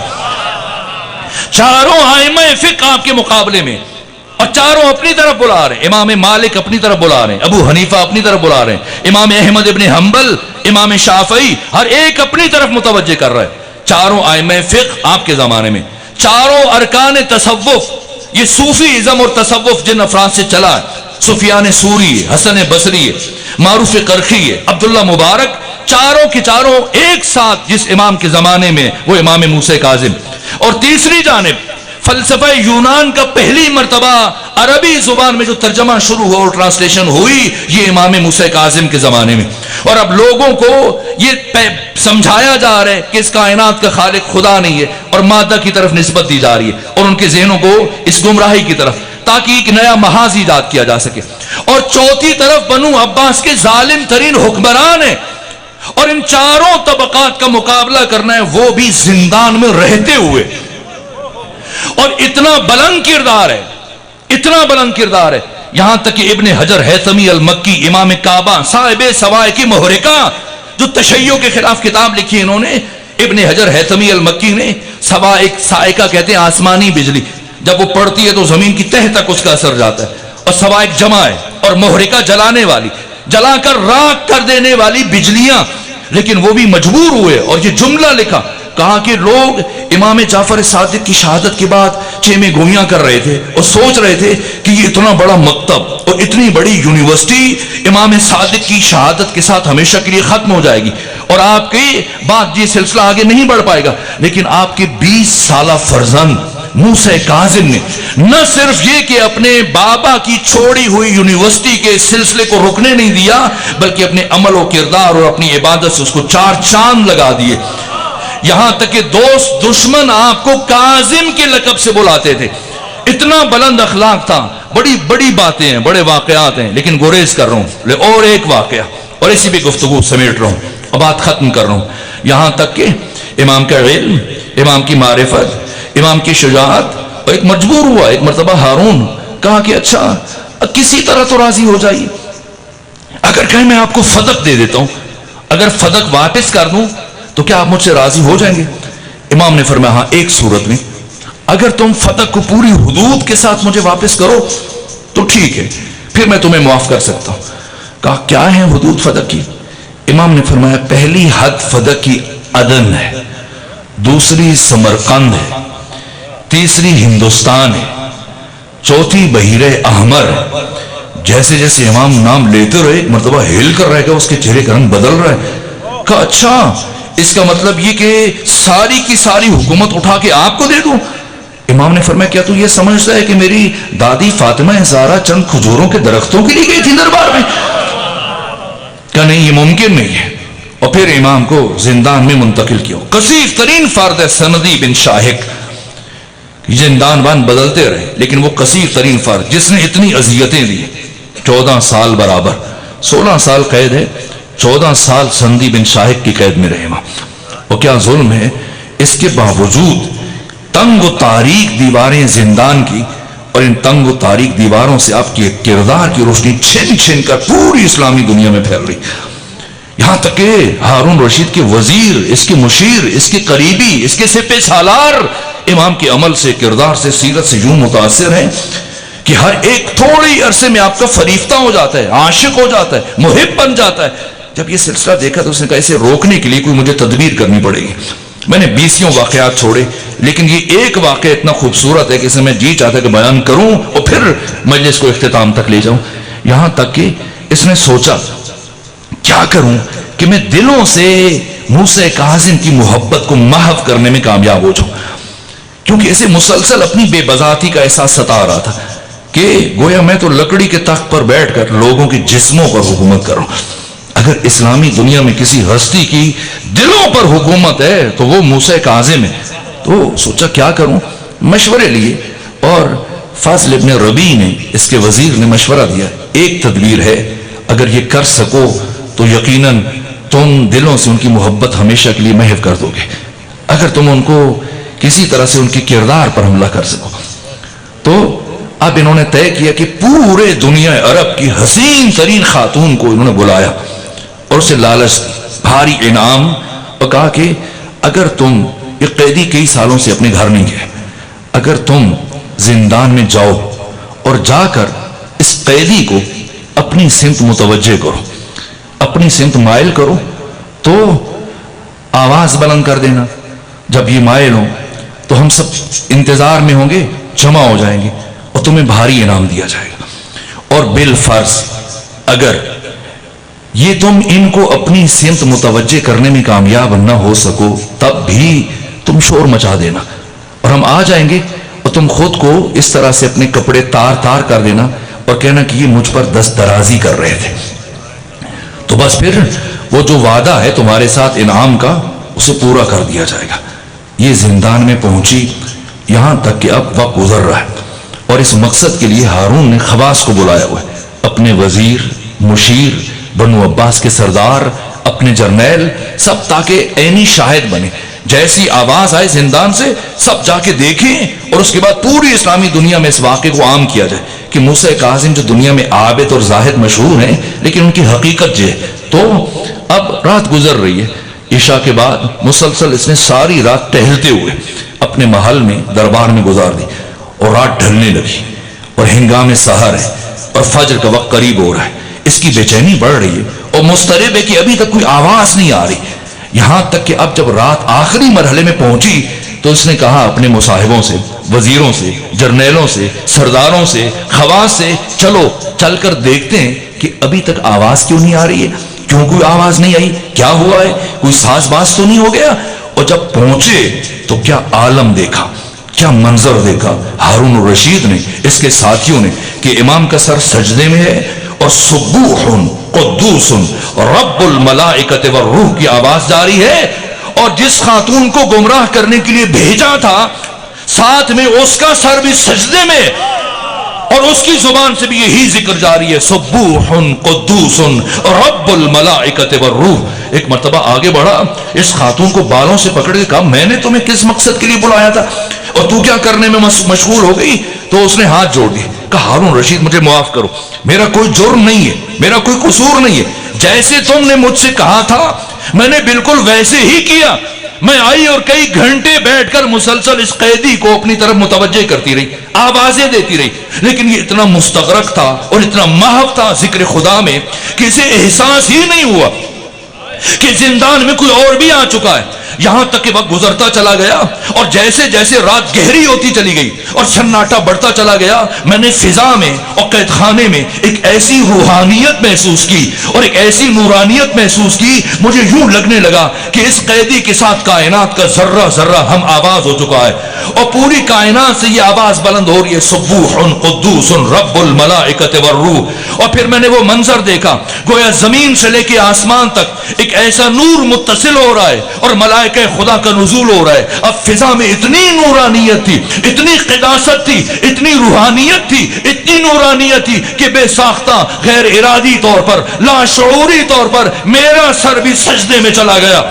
چاروں ائمہ فقہ آپ کے مقابلے میں، اور چاروں اپنی طرف بلا رہے ہیں، امام مالک اپنی طرف بلا رہے ہیں، ابو حنیفہ اپنی طرف بلا رہے ہیں، امام احمد ابن حنبل، امام شافعی، ہر ایک اپنی طرف متوجہ کر رہا ہے۔ چاروں ائمہ فقہ آپ کے زمانے میں، چاروں ارکان تصوف، یہ صوفی ازم اور تصوف جن افراد سے چلا ہے، سفیان ثوری ہے، حسن بصری ہے، معروف کرخی ہے، عبداللہ مبارک، چاروں کے چاروں ایک ساتھ جس امام کے زمانے میں وہ امام موسیٰ کاظم۔ اور تیسری جانب فلسفہ یونان کا پہلی مرتبہ عربی زبان میں جو ترجمہ شروع ہوا اور ٹرانسلیشن ہوئی، یہ امام موسیٰ کاظم کے زمانے میں۔ اور اب لوگوں کو یہ سمجھایا جا رہا ہے کہ اس کائنات کا خالق خدا نہیں ہے، اور مادہ کی طرف نسبت دی جا رہی ہے، اور ان کے ذہنوں کو اس گمراہی کی طرف، تاکہ ایک نیا محاذ ایجاد کیا جا سکے۔ اور چوتھی طرف بنو عباس کے ظالم ترین حکمران ہیں، اور ان چاروں طبقات کا مقابلہ کرنا ہے وہ بھی زندان میں رہتے ہوئے، اور اتنا بلند کردار ہے، اتنا بلند کردار ہے، یہاں تک کہ ابن حجر ہیثمی المکی، امام کعبہ، صاحب سوائق محرقہ، جو تشیع کے خلاف کتاب لکھی انہوں نے، ابن حجر ہیثمی المکی نے سوائق، سائقہ کہتے ہیں آسمانی بجلی، جب وہ پڑتی ہے تو زمین کی تہ تک اس کا اثر جاتا ہے، اور سوائق جمع ہے، اور محرقہ جلانے والی، جلا کر راکھ کر دینے والی بجلیاں، لیکن وہ بھی مجبور ہوئے اور یہ جملہ لکھا، کہا کہ لوگ امام جعفر صادق کی شہادت کے بعد چیمیں گوئیاں کر رہے تھے اور سوچ رہے تھے کہ یہ اتنا بڑا مکتب اور اتنی بڑی یونیورسٹی امام صادق کی شہادت کے ساتھ ہمیشہ کے لیے ختم ہو جائے گی، اور آپ کے بعد یہ سلسلہ آگے نہیں بڑھ پائے گا۔ لیکن آپ کے 20 سالہ فرزند موسیٰ کاظم نے نہ صرف یہ کہ اپنے بابا کی چھوڑی ہوئی یونیورسٹی کے سلسلے کو رکنے نہیں دیا، بلکہ اپنے عمل و کردار اور اپنی عبادت سے اس کو 4 چاند لگا دیے، یہاں تک کہ دوست دشمن آپ کو کاظم کے لقب سے بلاتے تھے۔ اتنا بلند اخلاق تھا۔ بڑی بڑی باتیں ہیں، بڑے واقعات ہیں، لیکن گریز کر رہا ہوں اور ایک واقعہ، اور اسی بھی گفتگو سمیٹ رہا ہوں اور بات ختم کر رہا ہوں، یہاں تک کہ امام کا علم، امام کی معرفت، امام کی شجاعت، اور ایک مجبور ہوا ایک مرتبہ ہارون، کہا کہ اچھا کسی طرح تو راضی ہو جائیے، اگر کہیں میں آپ کو فدق دے دیتا ہوں، اگر فدق واپس کر دوں تو کیا آپ مجھ سے راضی ہو جائیں گے؟ امام نے فرمایا ہاں، ایک صورت میں، اگر تم فدق کو پوری حدود کے ساتھ مجھے واپس کرو تو ٹھیک ہے، پھر میں تمہیں معاف کر سکتا ہوں۔ کہا کیا ہے حدود فدق کی؟ امام نے فرمایا پہلی حد فدق کی عدن ہے، دوسری سمرقند ہے، تیسری ہندوستان ہے، چوتھی بحیر احمر ہے۔ جیسے جیسے امام نام لیتے رہے ایک مرتبہ ہل کر رہ گیا، اس کے چہرے کا رنگ بدل رہا ہے۔ کہا اچھا اس کا مطلب یہ کہ ساری کی ساری حکومت اٹھا کے آپ کو دے دوں؟ امام نے فرمایا کیا تو یہ سمجھتا ہے کہ میری دادی فاطمہ زہرا چند کھجوروں کے درختوں کے لیے گئی تھی دربار میں؟ کہا نہیں یہ ممکن نہیں ہے۔ اور پھر امام کو زندان میں منتقل کیا۔ کثیر ترین فرد ہے سندی بن شاہق، زندان بان بدلتے رہے لیکن وہ کثیر ترین فرد جس نے اتنی اذیتیں دی، 14 سال برابر، 16 سال قید ہے، 14 سال سندی بن شاہق کی قید میں رہے امام۔ اور کیا ظلم ہے، اس کے باوجود تنگ و تاریک دیواریں زندان کی، اور ان تنگ و تاریک دیواروں سے آپ کے کردار کی روشنی چھن چھن کر پوری اسلامی دنیا میں پھیل رہی، یہاں تک کہ ہارون رشید کے وزیر، اس کے مشیر، اس کے قریبی، اس کے سپہ سالار امام کے عمل سے، کردار سے، سیرت سے یوں متاثر ہیں کہ ہر ایک تھوڑی عرصے میں آپ کا فریفتہ ہو جاتا ہے، عاشق ہو جاتا ہے، محب بن جاتا ہے۔ جب یہ سلسلہ دیکھا تو اس نے کہا اسے روکنے کے لیے کوئی مجھے تدبیر کرنی پڑے گی۔ میں نے 20 واقعات چھوڑے لیکن یہ ایک واقعہ اتنا خوبصورت ہے کہ اسے میں جی چاہتا کہ بیان کروں اور پھر مجلس کو اختتام تک لے جاؤں۔ یہاں تک کہ اس نے سوچا کیا کروں کہ میں دلوں سے موسیٰ کاظم کی محبت کو محو کرنے میں کامیاب ہو جاؤں، کیونکہ اسے مسلسل اپنی بے بذاتی کا احساس ستا رہا تھا کہ گویا میں تو لکڑی کے تخت پر بیٹھ کر لوگوں کے جسموں پر حکومت کر رہا ہوں، اگر اسلامی دنیا میں کسی ہستی کی دلوں پر حکومت ہے تو وہ موسیٰ کاظم ہے۔ تو سوچا کیا کروں، مشورے لیے، اور فضل ابن ربیع نے، اس کے وزیر نے مشورہ دیا ایک تدبیر ہے، اگر یہ کر سکو تو یقیناً تم دلوں سے ان کی محبت ہمیشہ کے لیے محو کر دو گے، اگر تم ان کو کسی طرح سے ان کے کردار پر حملہ کر سکو۔ تو اب انہوں نے طے کیا کہ پورے دنیا عرب کی حسین ترین خاتون کو انہوں نے بلایا اور اسے لالچ بھاری انعام، اور کہا کہ اگر تم، یہ قیدی کئی سالوں سے اپنے گھر نہیں گئے، اگر تم زندان میں جاؤ اور جا کر اس قیدی کو اپنی سمت متوجہ کرو، اپنی سمت مائل کرو، تو آواز بلند کر دینا، جب یہ مائل ہوں تو ہم سب انتظار میں ہوں گے، جمع ہو جائیں گے اور تمہیں بھاری انعام دیا جائے گا۔ اور بالفرض اگر یہ تم ان کو اپنی سمت متوجہ کرنے میں کامیاب نہ ہو سکو تب بھی تم شور مچا دینا اور ہم آ جائیں گے، اور تم خود کو اس طرح سے اپنے کپڑے تار تار کر دینا اور کہنا کہ یہ مجھ پر دست درازی کر رہے تھے، تو بس پھر وہ جو وعدہ ہے تمہارے ساتھ انعام کا اسے پورا کر دیا جائے گا۔ یہ زندان میں پہنچی، یہاں تک کہ اب وقت گزر رہا ہے اور اس مقصد کے لیے ہارون نے خواص کو بلایا ہوا ہے، اپنے وزیر، مشیر، بنو عباس کے سردار، اپنے جرنیل، سب تاکہ عینی شاہد بنے، جیسی آواز آئے زندان سے سب جا کے دیکھیں اور اس کے بعد پوری اسلامی دنیا میں اس واقعے کو عام کیا جائے کہ موسیٰ کاظم جو دنیا میں عابد اور زاہد مشہور ہیں لیکن ان کی حقیقت جو ہے۔ تو اب رات گزر رہی ہے، عشاء کے بعد مسلسل اس نے ساری رات ٹہلتے ہوئے اپنے محل میں، دربار میں گزار دی، اور رات ڈھلنے لگی اور ہنگام سحر ہے اور فجر کا وقت قریب ہو رہا ہے، اس کی بے چینی بڑھ رہی ہے اور مضطرب ہے کہ ابھی تک کوئی آواز نہیں آ رہی، یہاں تک کہ اب جب رات آخری مرحلے میں پہنچی تو اس نے کہا اپنے مصاحبوں سے، وزیروں سے، جرنیلوں سے، سرداروں سے، خواص سے، چلو چل کر دیکھتے ہیں کہ ابھی تک آواز کیوں نہیں آ رہی ہے، کیوں کوئی آواز نہیں آئی، کیا ہوا ہے، کوئی ساز باز تو نہیں ہو گیا۔ اور جب پہنچے تو کیا عالم دیکھا، کیا منظر دیکھا ہارون الرشید نے، اس کے ساتھیوں نے، کہ امام کا سر سجدے میں ہے اور سبوح قدوس رب الملائکۃ والروح کی آواز جاری ہے، اور جس خاتون کو گمراہ کرنے کے لیے بھیجا تھا ساتھ میں اس کا سر بھی سجدے میں، اور اس کی زبان سے بھی یہی ذکر جاری ہے، سبوح قدوس رب الملائکۃ والروح۔ ایک مرتبہ آگے بڑھا، اس خاتون کو بالوں سے پکڑ کے کہا میں نے تمہیں کس مقصد کے لیے بلایا تھا اور تو کیا کرنے میں مشغول ہو گئی؟ تو اس نے ہاتھ جوڑ دیے، کہا ہارون رشید مجھے معاف کرو، میرا کوئی جرم نہیں ہے، میرا کوئی قصور نہیں ہے، جیسے تم نے مجھ سے کہا تھا میں نے بالکل ویسے ہی کیا، میں آئی اور کئی گھنٹے بیٹھ کر مسلسل اس قیدی کو اپنی طرف متوجہ کرتی رہی، آوازیں دیتی رہی، لیکن یہ اتنا مستغرق تھا اور اتنا محو تھا ذکر خدا میں کہ اسے احساس ہی نہیں ہوا کہ زندان میں کوئی اور بھی آ چکا ہے۔ یہاں تک کہ وقت گزرتا چلا گیا اور جیسے جیسے رات گہری ہوتی چلی گئی اور سناٹا بڑھتا چلا گیا، میں نے فضا میں اور قید خانے میں ایک ایسی روحانیت محسوس کی اور ایک ایسی نورانیت محسوس کی، مجھے یوں لگنے لگا کہ اس قیدی کے ساتھ کائنات کا ذرہ ذرہ ہم آواز ہو چکا ہے اور پوری کائنات سے یہ آواز بلند ہو رہی ہے، سبوح قدوس رب الملائکۃ والروح۔ اور پھر میں نے وہ منظر دیکھا، گویا زمین سے لے کے آسمان تک ایک ایسا نور متصل ہو رہا ہے اور ملائکہ خدا کا نزول ہو رہا ہے۔ اب فضا میں اتنی نورانیت تھی، اتنی قداست تھی، اتنی روحانیت تھی، اتنی نورانیت تھی کہ بے ساختہ غیر ارادی طور پر، لاشعوری طور پر میرا سر بھی سجدے میں چلا گیا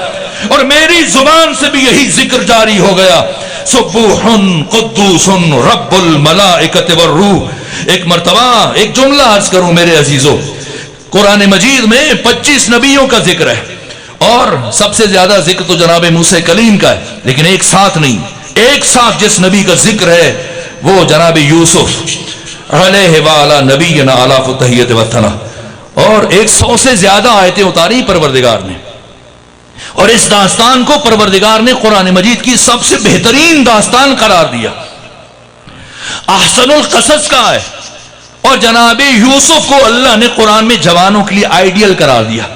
اور میری زبان سے بھی یہی ذکر جاری ہو گیا، سبوح قدوس رب الملائکۃ والروح۔ ایک مرتبہ ایک جملہ عرض کروں میرے عزیزو، قرآن مجید میں 25 نبیوں کا ذکر ہے اور سب سے زیادہ ذکر تو جناب موسیٰ کلیم کا ہے، لیکن ایک ساتھ نہیں، ایک ساتھ جس نبی کا ذکر ہے وہ جناب یوسف علیہ وعلا نبینا علیہ تحیت و ثنا، اور 100 سے زیادہ آیتیں اتاری پروردگار نے، اور اس داستان کو پروردگار نے قرآن مجید کی سب سے بہترین داستان قرار دیا، احسن القصص کا ہے۔ اور جناب یوسف کو اللہ نے قرآن میں جوانوں کے لیے آئیڈیل قرار دیا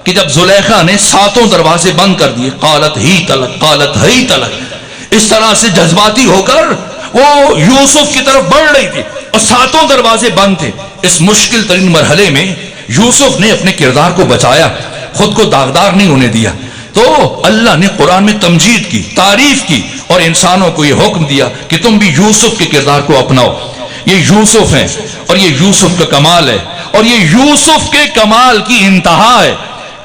کہ جب زلیخا نے 7 دروازے بند کر دیے، قالت ہی تلک قالت ہی تلک، اس طرح سے جذباتی ہو کر وہ یوسف کی طرف بڑھ رہی تھی اور 7 دروازے بند تھے۔ اس مشکل ترین مرحلے میں یوسف نے اپنے کردار کو بچایا، خود کو داغدار نہیں ہونے دیا، تو اللہ نے قرآن میں تمجید کی، تعریف کی اور انسانوں کو یہ حکم دیا کہ تم بھی یوسف کے کردار کو اپناؤ۔ یہ یوسف ہیں اور یہ یوسف کا کمال ہے اور یہ یوسف کے کمال کی انتہا ہے۔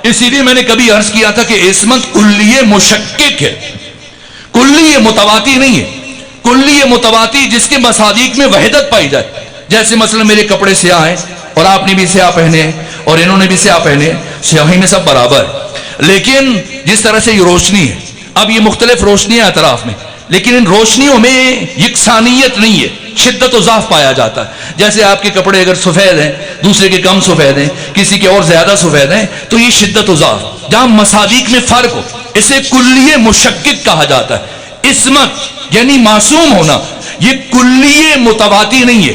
اسی لیے میں نے کبھی عرض کیا تھا کہ عصمت کلیہ مشکک ہے، کلیہ متواتی نہیں ہے، کلیہ متواتی جس کے مصادیق میں وحدت پائی جائے۔ جیسے مثلا میرے کپڑے سیاہ ہیں اور آپ نے بھی سیاہ پہنے ہیں اور انہوں نے بھی سیاہ پہنے، سیاہی میں سب برابر ہے، لیکن جس طرح سے یہ روشنی ہے، اب یہ مختلف روشنیاں اطراف میں، لیکن ان روشنیوں میں یکسانیت نہیں ہے، شدت و ضعف پایا جاتا ہے۔ جیسے آپ کے کپڑے اگر سفید ہیں، دوسرے کے کم سفید ہیں، کسی کے اور زیادہ سفید ہیں، تو یہ شدت و ضعف، جہاں مصادیق میں فرق ہو، اسے کلیہ مشکک کہا جاتا ہے۔ عصمت یعنی معصوم ہونا، یہ کلیہ متواتی نہیں ہے،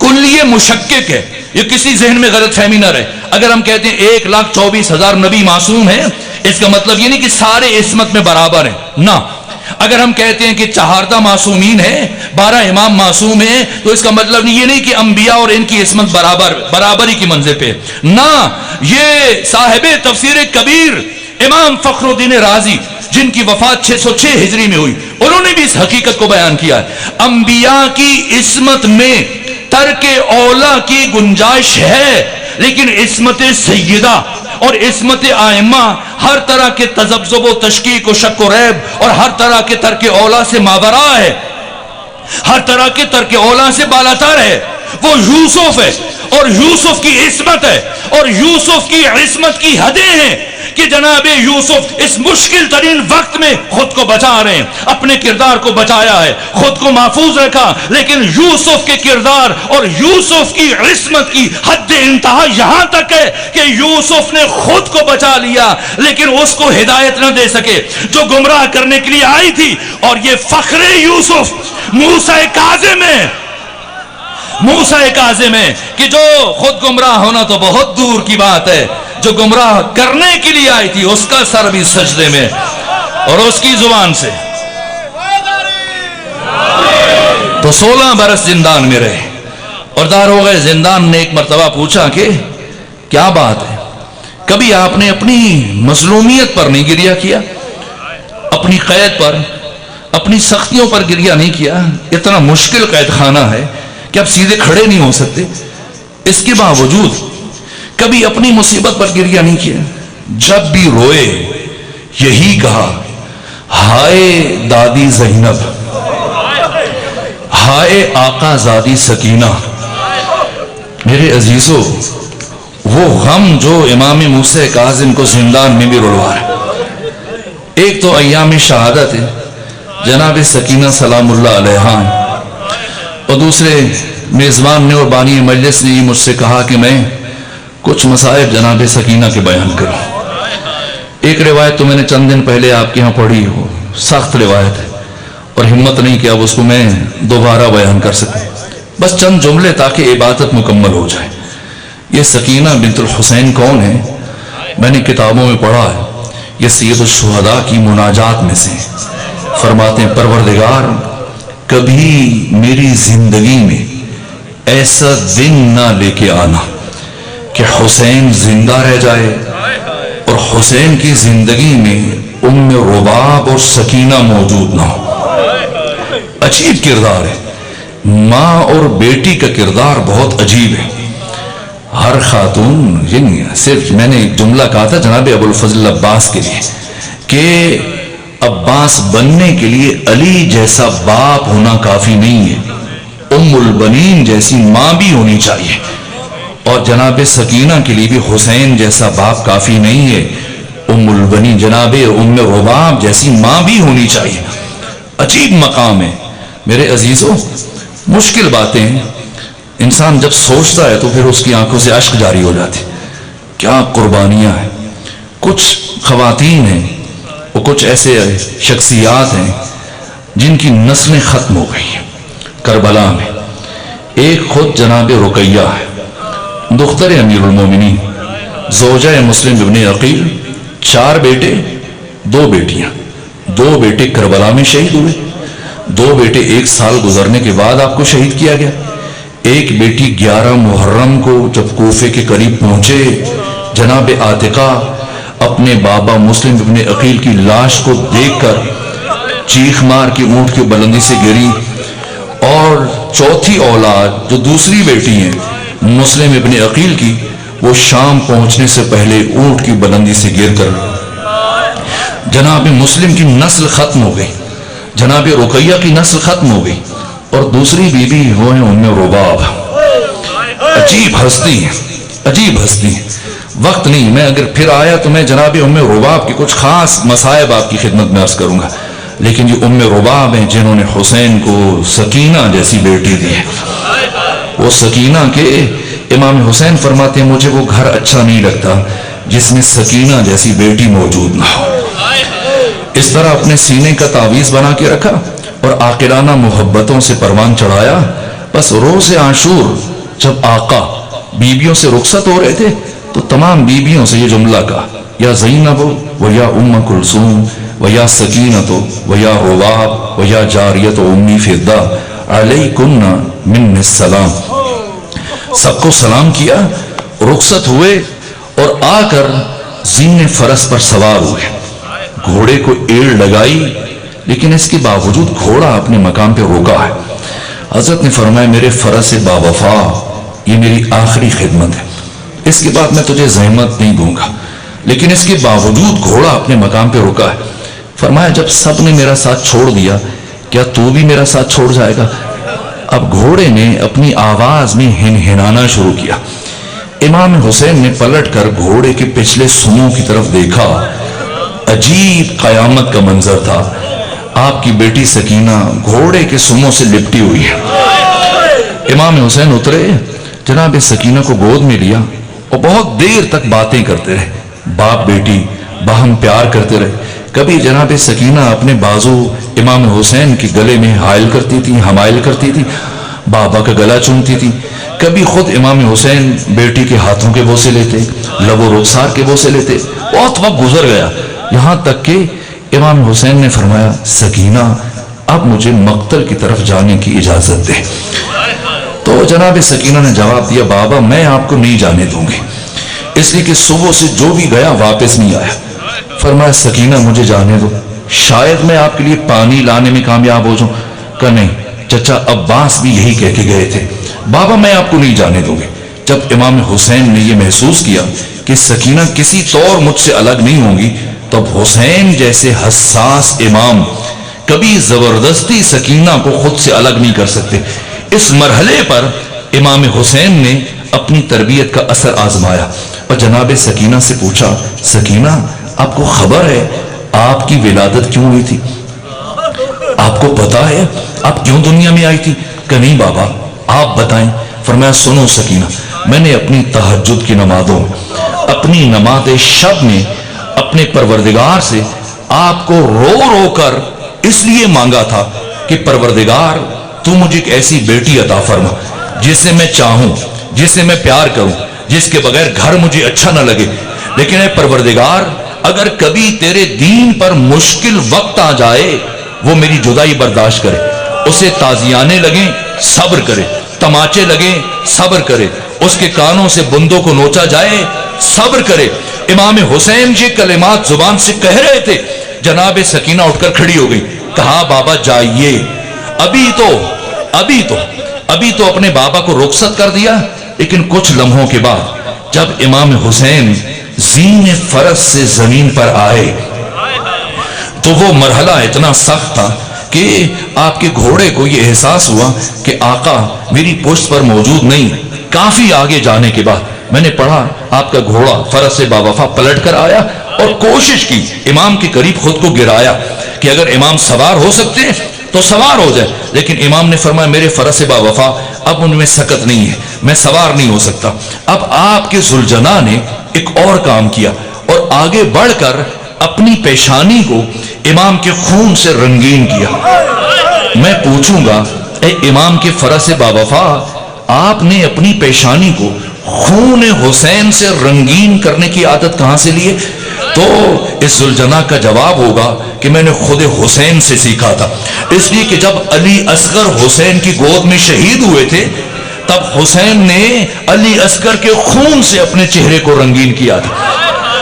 کلیہ مشکک ہے۔ یہ کسی ذہن میں غلط فہمی نہ رہے، اگر ہم کہتے ہیں 1,24,000 نبی معصوم ہیں، اس کا مطلب یہ نہیں کہ سارے عصمت میں برابر ہیں، نہ۔ اگر ہم کہتے ہیں کہ 14 معصومین ہیں، 12 امام معصوم ہیں، تو اس کا مطلب یہ نہیں کہ انبیاء اور ان کی عصمت برابری کی منزل پہ، نہ۔ یہ صاحب تفسیر کبیر امام فخر الدین رازی، جن کی وفات 606 ہجری میں ہوئی، انہوں نے بھی اس حقیقت کو بیان کیا ہے، انبیاء کی عصمت میں ترک اولا کی گنجائش ہے، لیکن عصمت سیدہ اور عصمت ائمہ ہر طرح کے تذبذب و تشکیک و شک و ریب اور ہر طرح کے ترک اولا سے ماورا ہے، ہر طرح کے ترک اولا سے بالاتر ہے۔ وہ یوسف ہے اور یوسف کی عصمت ہے اور یوسف کی عصمت کی حدیں ہیں کہ جناب یوسف اس مشکل ترین وقت میں خود کو بچا رہے ہیں، اپنے کردار کو بچایا ہے، خود کو محفوظ رکھا، لیکن یوسف کے کردار اور یوسف کی عصمت کی حد انتہا یہاں تک ہے کہ یوسف نے خود کو بچا لیا لیکن اس کو ہدایت نہ دے سکے جو گمراہ کرنے کے لیے آئی تھی۔ اور یہ فخر یوسف موسیٰ کاظم ہے، موسیٰ کاظم ہے کہ جو خود گمراہ ہونا تو بہت دور کی بات ہے، جو گمراہ کرنے کے لیے آئی تھی اس کا سر بھی سجدے میں اور اس کی زبان سے۔ تو 16 برس زندان میں رہے اور داروغ زندان نے ایک مرتبہ پوچھا کہ کیا بات ہے، کبھی آپ نے اپنی مظلومیت پر نہیں گریہ کیا، اپنی قید پر، اپنی سختیوں پر گریہ نہیں کیا؟ اتنا مشکل قید خانہ ہے کہ آپ سیدھے کھڑے نہیں ہو سکتے، اس کے باوجود کبھی اپنی مصیبت پر گریہ نہیں کیا؟ جب بھی روئے یہی کہا، ہائے دادی زینب، ہائے آقا زادی سکینہ۔ میرے عزیزو، وہ غم جو امام موسیٰ کاظم کو زندان میں بھی رلوا ہے، ایک تو ایام شہادت ہے جناب سکینہ سلام اللہ علیہا، اور دوسرے میزبان نے اور بانی مجلس نے مجھ سے کہا کہ میں کچھ مصائب جناب سکینہ کے بیان کروں۔ ایک روایت تو میں نے چند دن پہلے آپ کے ہاں پڑھی ہو، سخت روایت ہے، اور ہمت نہیں کہ اب اس کو میں دوبارہ بیان کر سکوں، بس چند جملے تاکہ عبادت مکمل ہو جائے۔ یہ سکینہ بنت الحسین کون ہے؟ میں نے کتابوں میں پڑھا ہے، یہ سید الشہداء کی مناجات میں سے فرماتے ہیں، پروردگار کبھی میری زندگی میں ایسا دن نہ لے کے آنا کہ حسین زندہ رہ جائے اور حسین کی زندگی میں ام رباب اور سکینہ موجود نہ ہو۔ عجیب کردار ہے، ماں اور بیٹی کا کردار بہت عجیب ہے۔ ہر خاتون، یعنی صرف میں نے ایک جملہ کہا تھا جناب ابو الفضل عباس کے لیے کہ عباس بننے کے لیے علی جیسا باپ ہونا کافی نہیں ہے، ام البنین جیسی ماں بھی ہونی چاہیے، اور جناب سکینہ کے لیے بھی حسین جیسا باپ کافی نہیں ہے، ام البنین جناب ام رباب جیسی ماں بھی ہونی چاہیے۔ عجیب مقام ہے میرے عزیزوں، مشکل باتیں ہیں، انسان جب سوچتا ہے تو پھر اس کی آنکھوں سے اشک جاری ہو جاتے، کیا قربانیاں ہیں۔ کچھ خواتین ہیں اور کچھ ایسے شخصیات ہیں جن کی نسلیں ختم ہو گئی ہیں۔ کربلا میں ایک خود جناب رقیہ ہے، دختر امیر المومنین، زوجہ مسلم ابن عقیل، 4 بیٹے 2 بیٹیاں، 2 بیٹے کربلا میں شہید ہوئے، 2 بیٹے 1 سال گزرنے کے بعد آپ کو شہید کیا گیا۔ ایک بیٹی 11 محرم کو جب کوفے کے قریب پہنچے، جناب عاتقہ اپنے بابا مسلم ابن عقیل کی لاش کو دیکھ کر چیخ مار کے اونٹ کی بلندی سے گری، اور چوتھی اولاد جو دوسری بیٹی ہیں مسلم ابن عقیل کی، وہ شام پہنچنے سے پہلے اونٹ کی بلندی سے گر کر جناب مسلم کی نسل ختم ہو گئی، جناب رقیہ کی نسل ختم ہو گئی، اور دوسری بیوی وہ ہیں ام رباب۔ عجیب ہستی ہے، عجیب ہستی ہے۔ وقت نہیں، میں اگر پھر آیا تو میں جناب ام رباب کی کچھ خاص مصائب آپ کی خدمت میں عرض کروں گا، لیکن یہ ام رباب ہیں جنہوں نے حسین کو سکینہ جیسی بیٹی دی ہے۔ وہ سکینہ کے امام حسین فرماتے ہیں، مجھے وہ گھر اچھا نہیں لگتا جس میں سکینہ جیسی بیٹی موجود نہ ہو۔ اس طرح اپنے سینے کا تعویذ بنا کے رکھا اور عاقلانہ محبتوں سے پروان چڑھایا۔ بس روز عاشور جب آقا بیویوں سے رخصت ہو رہے تھے تو تمام بیویوں سے یہ جملہ کہا، یا زینب و یا ام کلثوم و یا سکینۃ و یا رباب و یا جاریۃ امی فدہ علیکن من السلام۔ سب کو سلام کیا، رخصت ہوئے اور آ کر زین فرس پر سوار ہوئے، گھوڑے کو ایڑ لگائی، لیکن اس کے باوجود گھوڑا اپنے مقام پہ روکا ہے۔ حضرت نے فرمایا، میرے فرس باوفا، یہ میری آخری خدمت ہے، اس کے بعد میں تجھے زحمت نہیں دوں گا، لیکن اس کے باوجود گھوڑا اپنے مقام پہ رکا ہے۔ فرمایا، جب سب نے میرا ساتھ چھوڑ دیا، کیا تو بھی میرا ساتھ چھوڑ جائے گا؟ اب گھوڑے نے اپنی آواز میں ہنہنانا شروع کیا۔ امام حسین نے پلٹ کر گھوڑے کے پچھلے سموں کی طرف دیکھا، عجیب قیامت کا منظر تھا۔ آپ کی بیٹی سکینہ گھوڑے کے سموں سے لپٹی ہوئی ہے۔ امام حسین اترے، جناب سکینہ کو گود میں لیا اور بہت دیر تک باتیں کرتے رہے، باپ بیٹی باہم پیار کرتے رہے۔ کبھی جناب سکینہ اپنے بازو امام حسین کے گلے میں حائل کرتی تھی، حمائل کرتی تھی، بابا کا گلا چومتی تھی۔ کبھی خود امام حسین بیٹی کے ہاتھوں کے بوسے لیتے، لب و رخسار کے بوسے لیتے۔ بہت وقت گزر گیا، یہاں تک کہ امام حسین نے فرمایا، سکینہ اب مجھے مقتل کی طرف جانے کی اجازت دے۔ تو جناب سکینہ نے جواب دیا، بابا میں آپ کو نہیں جانے دوں گی، اس لیے کہ صبح سے جو بھی گیا واپس نہیں آیا۔ فرمایا، سکینہ مجھے جانے دو، شاید میں آپ کے لیے پانی لانے میں کامیاب ہو جاؤں۔ کہ نہیں، چچا عباس بھی یہی کہہ کے گئے تھے، بابا میں آپ کو نہیں جانے دوں گی۔ جب امام حسین نے یہ محسوس کیا کہ سکینہ کسی طور مجھ سے الگ نہیں ہوں گی، تب حسین جیسے حساس امام کبھی زبردستی سکینہ کو خود سے الگ نہیں کر سکتے۔ اس مرحلے پر امام حسین نے اپنی تربیت کا اثر آزمایا اور جناب سکینہ سے پوچھا، سکینہ آپ کو خبر ہے آپ کی ولادت کیوں ہوئی تھی؟ آپ کو پتا ہے آپ کیوں دنیا میں آئی تھی؟ کہ نہیں بابا آپ بتائیں۔ فرمایا سنو سکینہ، میں نے اپنی تہجد کی نمازوں میں، اپنی نماز شب میں اپنے پروردگار سے آپ کو رو رو کر اس لیے مانگا تھا کہ پروردگار تو مجھے ایک ایسی بیٹی عطا فرما جسے میں چاہوں، جسے میں پیار کروں، جس کے بغیر گھر مجھے اچھا نہ لگے، لیکن اے پروردگار اگر کبھی تیرے دین پر مشکل وقت آ جائے وہ میری جدائی برداشت کرے، اسے تازیانے لگیں صبر کرے، تماچے لگیں صبر کرے، اس کے کانوں سے بندوں کو نوچا جائے صبر کرے۔ امام حسین یہ کلمات زبان سے کہہ رہے تھے، جناب سکینہ اٹھ کر کھڑی ہو گئی، کہا بابا جائیے، ابھی تو اپنے بابا کو رخصت کر دیا، لیکن کچھ لمحوں کے بعد جب امام حسین زین فرس سے زمین پر آئے تو وہ مرحلہ اتنا سخت تھا کہ آپ کے گھوڑے کو یہ احساس ہوا کہ آقا میری پشت پر موجود نہیں۔ کافی آگے جانے کے بعد میں نے پڑھا آپ کا گھوڑا فرس سے باوفا پلٹ کر آیا اور کوشش کی امام کے قریب خود کو گرایا کہ اگر امام سوار ہو سکتے ہیں تو سوار ہو جائے، لیکن امام نے فرمایا میرے فرس سے باوفا اب ان میں سکت نہیں ہے، میں سوار نہیں ہو سکتا۔ اب آپ کے ذوالجناح نے ایک اور کام کیا اور آگے بڑھ کر اپنی پیشانی کو امام کے خون سے رنگین کیا۔ میں پوچھوں گا اے امام کے فرس سے باوفا آپ نے اپنی پیشانی کو خون حسین سے رنگین کرنے کی عادت کہاں سے لیے؟ تو اس ذوالجناح کا جواب ہوگا کہ میں نے خود حسین سے سیکھا تھا، اس لیے کہ جب علی اصغر حسین کی گود میں شہید ہوئے تھے تب حسین نے علی اصغر کے خون سے اپنے چہرے کو رنگین کیا تھا۔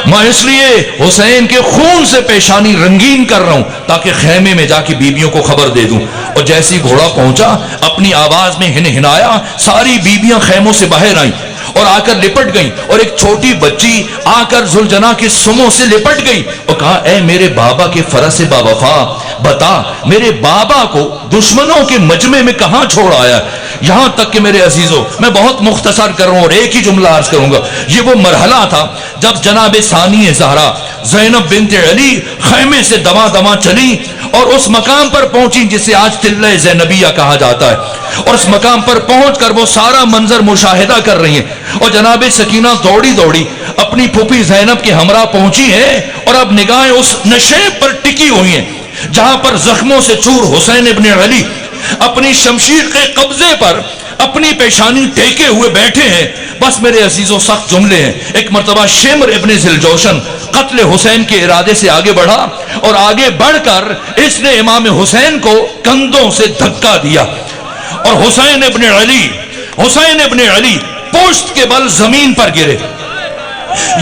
میں اس لیے حسین کے خون سے پیشانی رنگین کر رہا ہوں تاکہ خیمے میں جا کے بیبیوں کو خبر دے دوں۔ اور جیسی گھوڑا پہنچا اپنی آواز میں ہنہنایا، ساری بیبیاں خیموں سے باہر آئیں اور آ کر لپٹ گئیں، اور ایک چھوٹی بچی آ کر ذوالجناح کے سموں سے لپٹ گئی اور کہا اے میرے بابا کے فرس سے باوفا بتا میرے بابا کو دشمنوں کے مجمع میں کہاں چھوڑ آیا؟ یہاں تک کہ میرے عزیزوں میں بہت مختصر کر رہا ہوں اور ایک ہی جملہ عرض کروں گا، یہ وہ مرحلہ تھا جب جناب ثانی زہرا زینب بنت علی خیمے سے دما دما چلی اور اس مقام پر پہنچی جسے آج تلہ زینبیہ کہا جاتا ہے، اور اس مقام پر پہنچ کر وہ سارا منظر مشاہدہ کر رہی ہیں، اور جناب سکینہ دوڑی دوڑی اپنی پھوپھی زینب کے ہمراہ پہنچی ہے اور اب نگاہیں اس نشیب پر ٹکی ہوئی ہیں جہاں پر زخموں سے چور حسین ابن علی اپنی شمشیر کے قبضے پر اپنی پیشانی ٹیکے ہوئے بیٹھے ہیں۔ بس میرے عزیزوں سخت جملے ہیں۔ ایک مرتبہ شمر ابن ذوالجوشن قتل حسین کے ارادے سے آگے بڑھا اور آگے بڑھ کر اس نے امام حسین کو کندھوں سے دھکا دیا اور حسین ابن علی پشت کے بل زمین پر گرے۔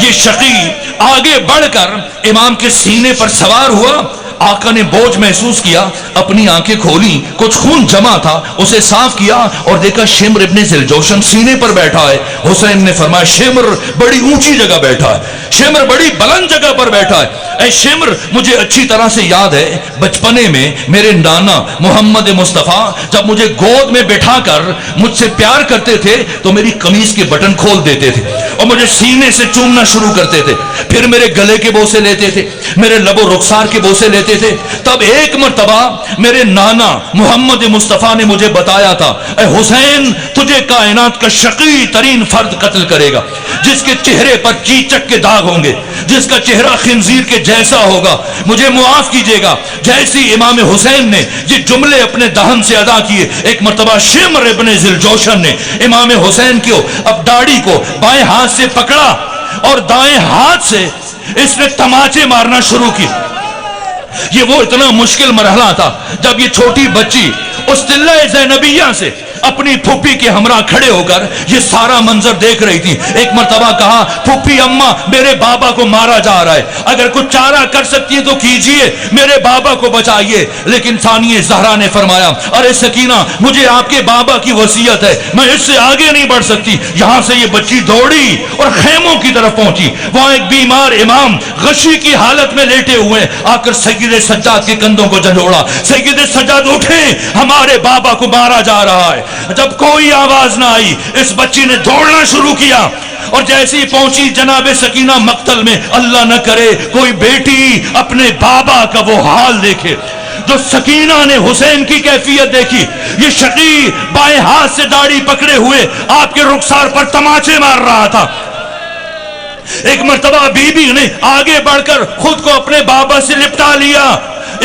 یہ شقی آگے بڑھ کر امام کے سینے پر سوار ہوا، آقا نے بوجھ محسوس کیا، اپنی آنکھیں کھولی، کچھ خون جمع تھا اسے صاف کیا اور دیکھا شمر ابن ذوالجوشن سینے پر بیٹھا ہے۔ حسین نے فرمایا شمر بڑی اونچی جگہ بیٹھا ہے، شمر بڑی بلند جگہ پر بیٹھا ہے۔ اے شمر مجھے اچھی طرح سے یاد ہے بچپنے میں میرے نانا محمد مصطفیٰ جب مجھے گود میں بٹھا کر مجھ سے پیار کرتے تھے تو میری قمیض کے بٹن کھول دیتے تھے اور مجھے سینے سے چومنا شروع کرتے تھے، پھر میرے گلے کے بوسے لیتے تھے، میرے لب و رخسار کے بوسے لیتے تھے۔ تب ایک مرتبہ میرے نانا محمد مصطفیٰ نے مجھے بتایا تھا اے حسین تجھے کائنات کا شقی ترین فرد قتل کرے گا جس کے چہرے پر چیچک کے داغ ہوں گے، جس کا چہرہ خنزیر کے جیسا ہوگا، مجھے معاف کیجیے گا۔ جیسی امام حسین نے یہ جملے اپنے دہن سے ادا کیے، ایک مرتبہ شمر ابن ذوالجوشن نے امام حسین کو اب داڑھی کو بائیں ہاتھ سے پکڑا اور دائیں ہاتھ سے اس نے تماچے مارنا شروع کی۔ یہ وہ اتنا مشکل مرحلہ تھا جب یہ چھوٹی بچی اس تلہ زینبیہ سے اپنی پھوپھی کے ہمراہ کھڑے ہو کر یہ سارا منظر دیکھ رہی تھی۔ ایک مرتبہ کہا پھوپھی اماں میرے بابا کو مارا جا رہا ہے، اگر کچھ چارہ کر سکتی ہے تو کیجئے، میرے بابا کو بچائیے۔ لیکن ثانیہ زہرا نے فرمایا ارے سکینہ مجھے آپ کے بابا کی وصیت ہے، میں اس سے آگے نہیں بڑھ سکتی۔ یہاں سے یہ بچی دوڑی اور خیموں کی طرف پہنچی، وہاں ایک بیمار امام غشی کی حالت میں لیٹے ہوئے آ کر سید سجاد کے کندھوں کو جھنجھوڑا، سید سجاد اٹھیں ہمارے بابا کو مارا جا رہا ہے۔ جب کوئی آواز نہ آئی اس بچی نے دوڑنا شروع کیا اور جیسے ہی پہنچی جناب سکینہ مقتل میں، اللہ نہ کرے کوئی بیٹی اپنے بابا کا وہ حال دیکھے جو سکینہ نے حسین کی کیفیت دیکھی۔ یہ شقی بائیں ہاتھ سے داڑھی پکڑے ہوئے آپ کے رخسار پر تماچے مار رہا تھا۔ ایک مرتبہ بی بی نے آگے بڑھ کر خود کو اپنے بابا سے لپٹا لیا۔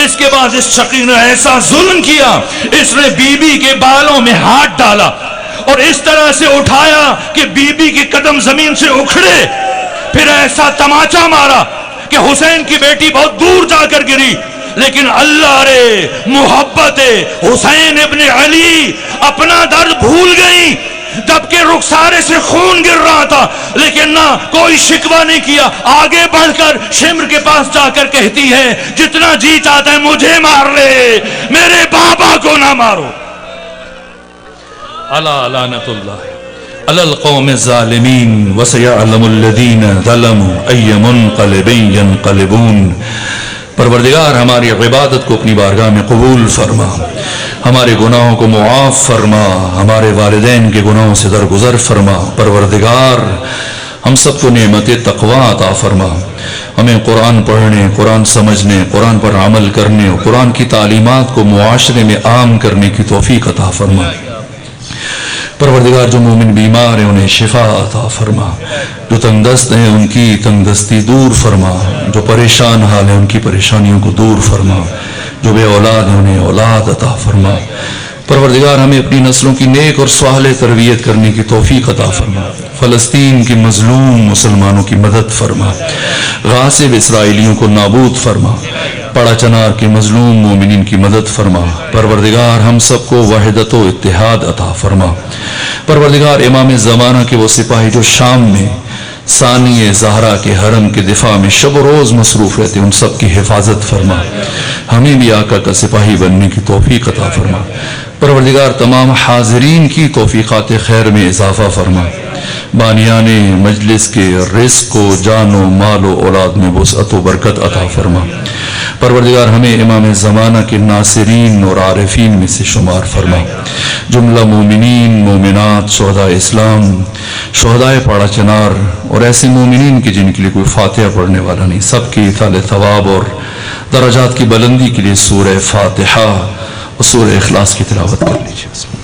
اس کے بعد اس شقی نے ایسا ظلم کیا، اس نے بی بی کے بالوں میں ہاتھ ڈالا اور اس طرح سے اٹھایا کہ بی بی کے قدم زمین سے اکھڑے، پھر ایسا تماچا مارا کہ حسین کی بیٹی بہت دور جا کر گری۔ لیکن اللہ رے محبت حسین ابن علی اپنا درد بھول گئی، جبکہ رخسارے سے خون گر رہا تھا، لیکن نہ کوئی شکوہ نہیں کیا۔ آگے بڑھ کر شمر کے پاس جا کر کہتی ہے جتنا جی چاہتا ہے مجھے مار لے، میرے بابا کو نہ مارو۔ الا لعنت اللہ علی القوم الظالمین وسیعلم الذین ظلموا ای منقلب ینقلبون۔ پروردگار ہماری عبادت کو اپنی بارگاہ میں قبول فرما، ہمارے گناہوں کو معاف فرما، ہمارے والدین کے گناہوں سے درگزر فرما۔ پروردگار ہم سب کو نعمت تقوی عطا فرما، ہمیں قرآن پڑھنے، قرآن سمجھنے، قرآن پر عمل کرنے اور قرآن کی تعلیمات کو معاشرے میں عام کرنے کی توفیق عطا فرما۔ پروردگار جو مومن بیمار ہیں انہیں شفا عطا فرما، جو تنگ دست ہیں ان کی تنگ دستی دور فرما، جو پریشان حال ہیں ان کی پریشانیوں کو دور فرما، جو بے اولاد ہیں انہیں اولاد عطا فرما۔ پروردگار ہمیں اپنی نسلوں کی نیک اور صالح تربیت کرنے کی توفیق عطا فرما۔ فلسطین کی مظلوم مسلمانوں کی مدد فرما، غاصب اسرائیلیوں کو نابود فرما، پڑا چنار کے مظلوم مومنین کی مدد فرما۔ پروردگار ہم سب کو وحدت و اتحاد عطا فرما۔ پروردگار امام زمانہ کے وہ سپاہی جو شام میں ثانی زہرا کے حرم کے دفاع میں شب و روز مصروف رہتے ان سب کی حفاظت فرما، ہمیں بھی آقا کا سپاہی بننے کی توفیق عطا فرما۔ پروردگار تمام حاضرین کی توفیقات خیر میں اضافہ فرما، بانیان مجلس کے رزق و جان و مال و اولاد میں وسعت و برکت عطا فرما۔ پروردگار ہمیں امام زمانہ کے ناصرین اور عارفین میں سے شمار فرما۔ جملہ مومنین، مومنات، شہداء اسلام، شہداء پاڑا چنار اور ایسے مومنین کی جن کے لیے کوئی فاتحہ پڑھنے والا نہیں، سب کی اطال ثواب اور درجات کی بلندی کے لیے سورہ فاتحہ اور سورہ اخلاص کی تلاوت کر لیجیے۔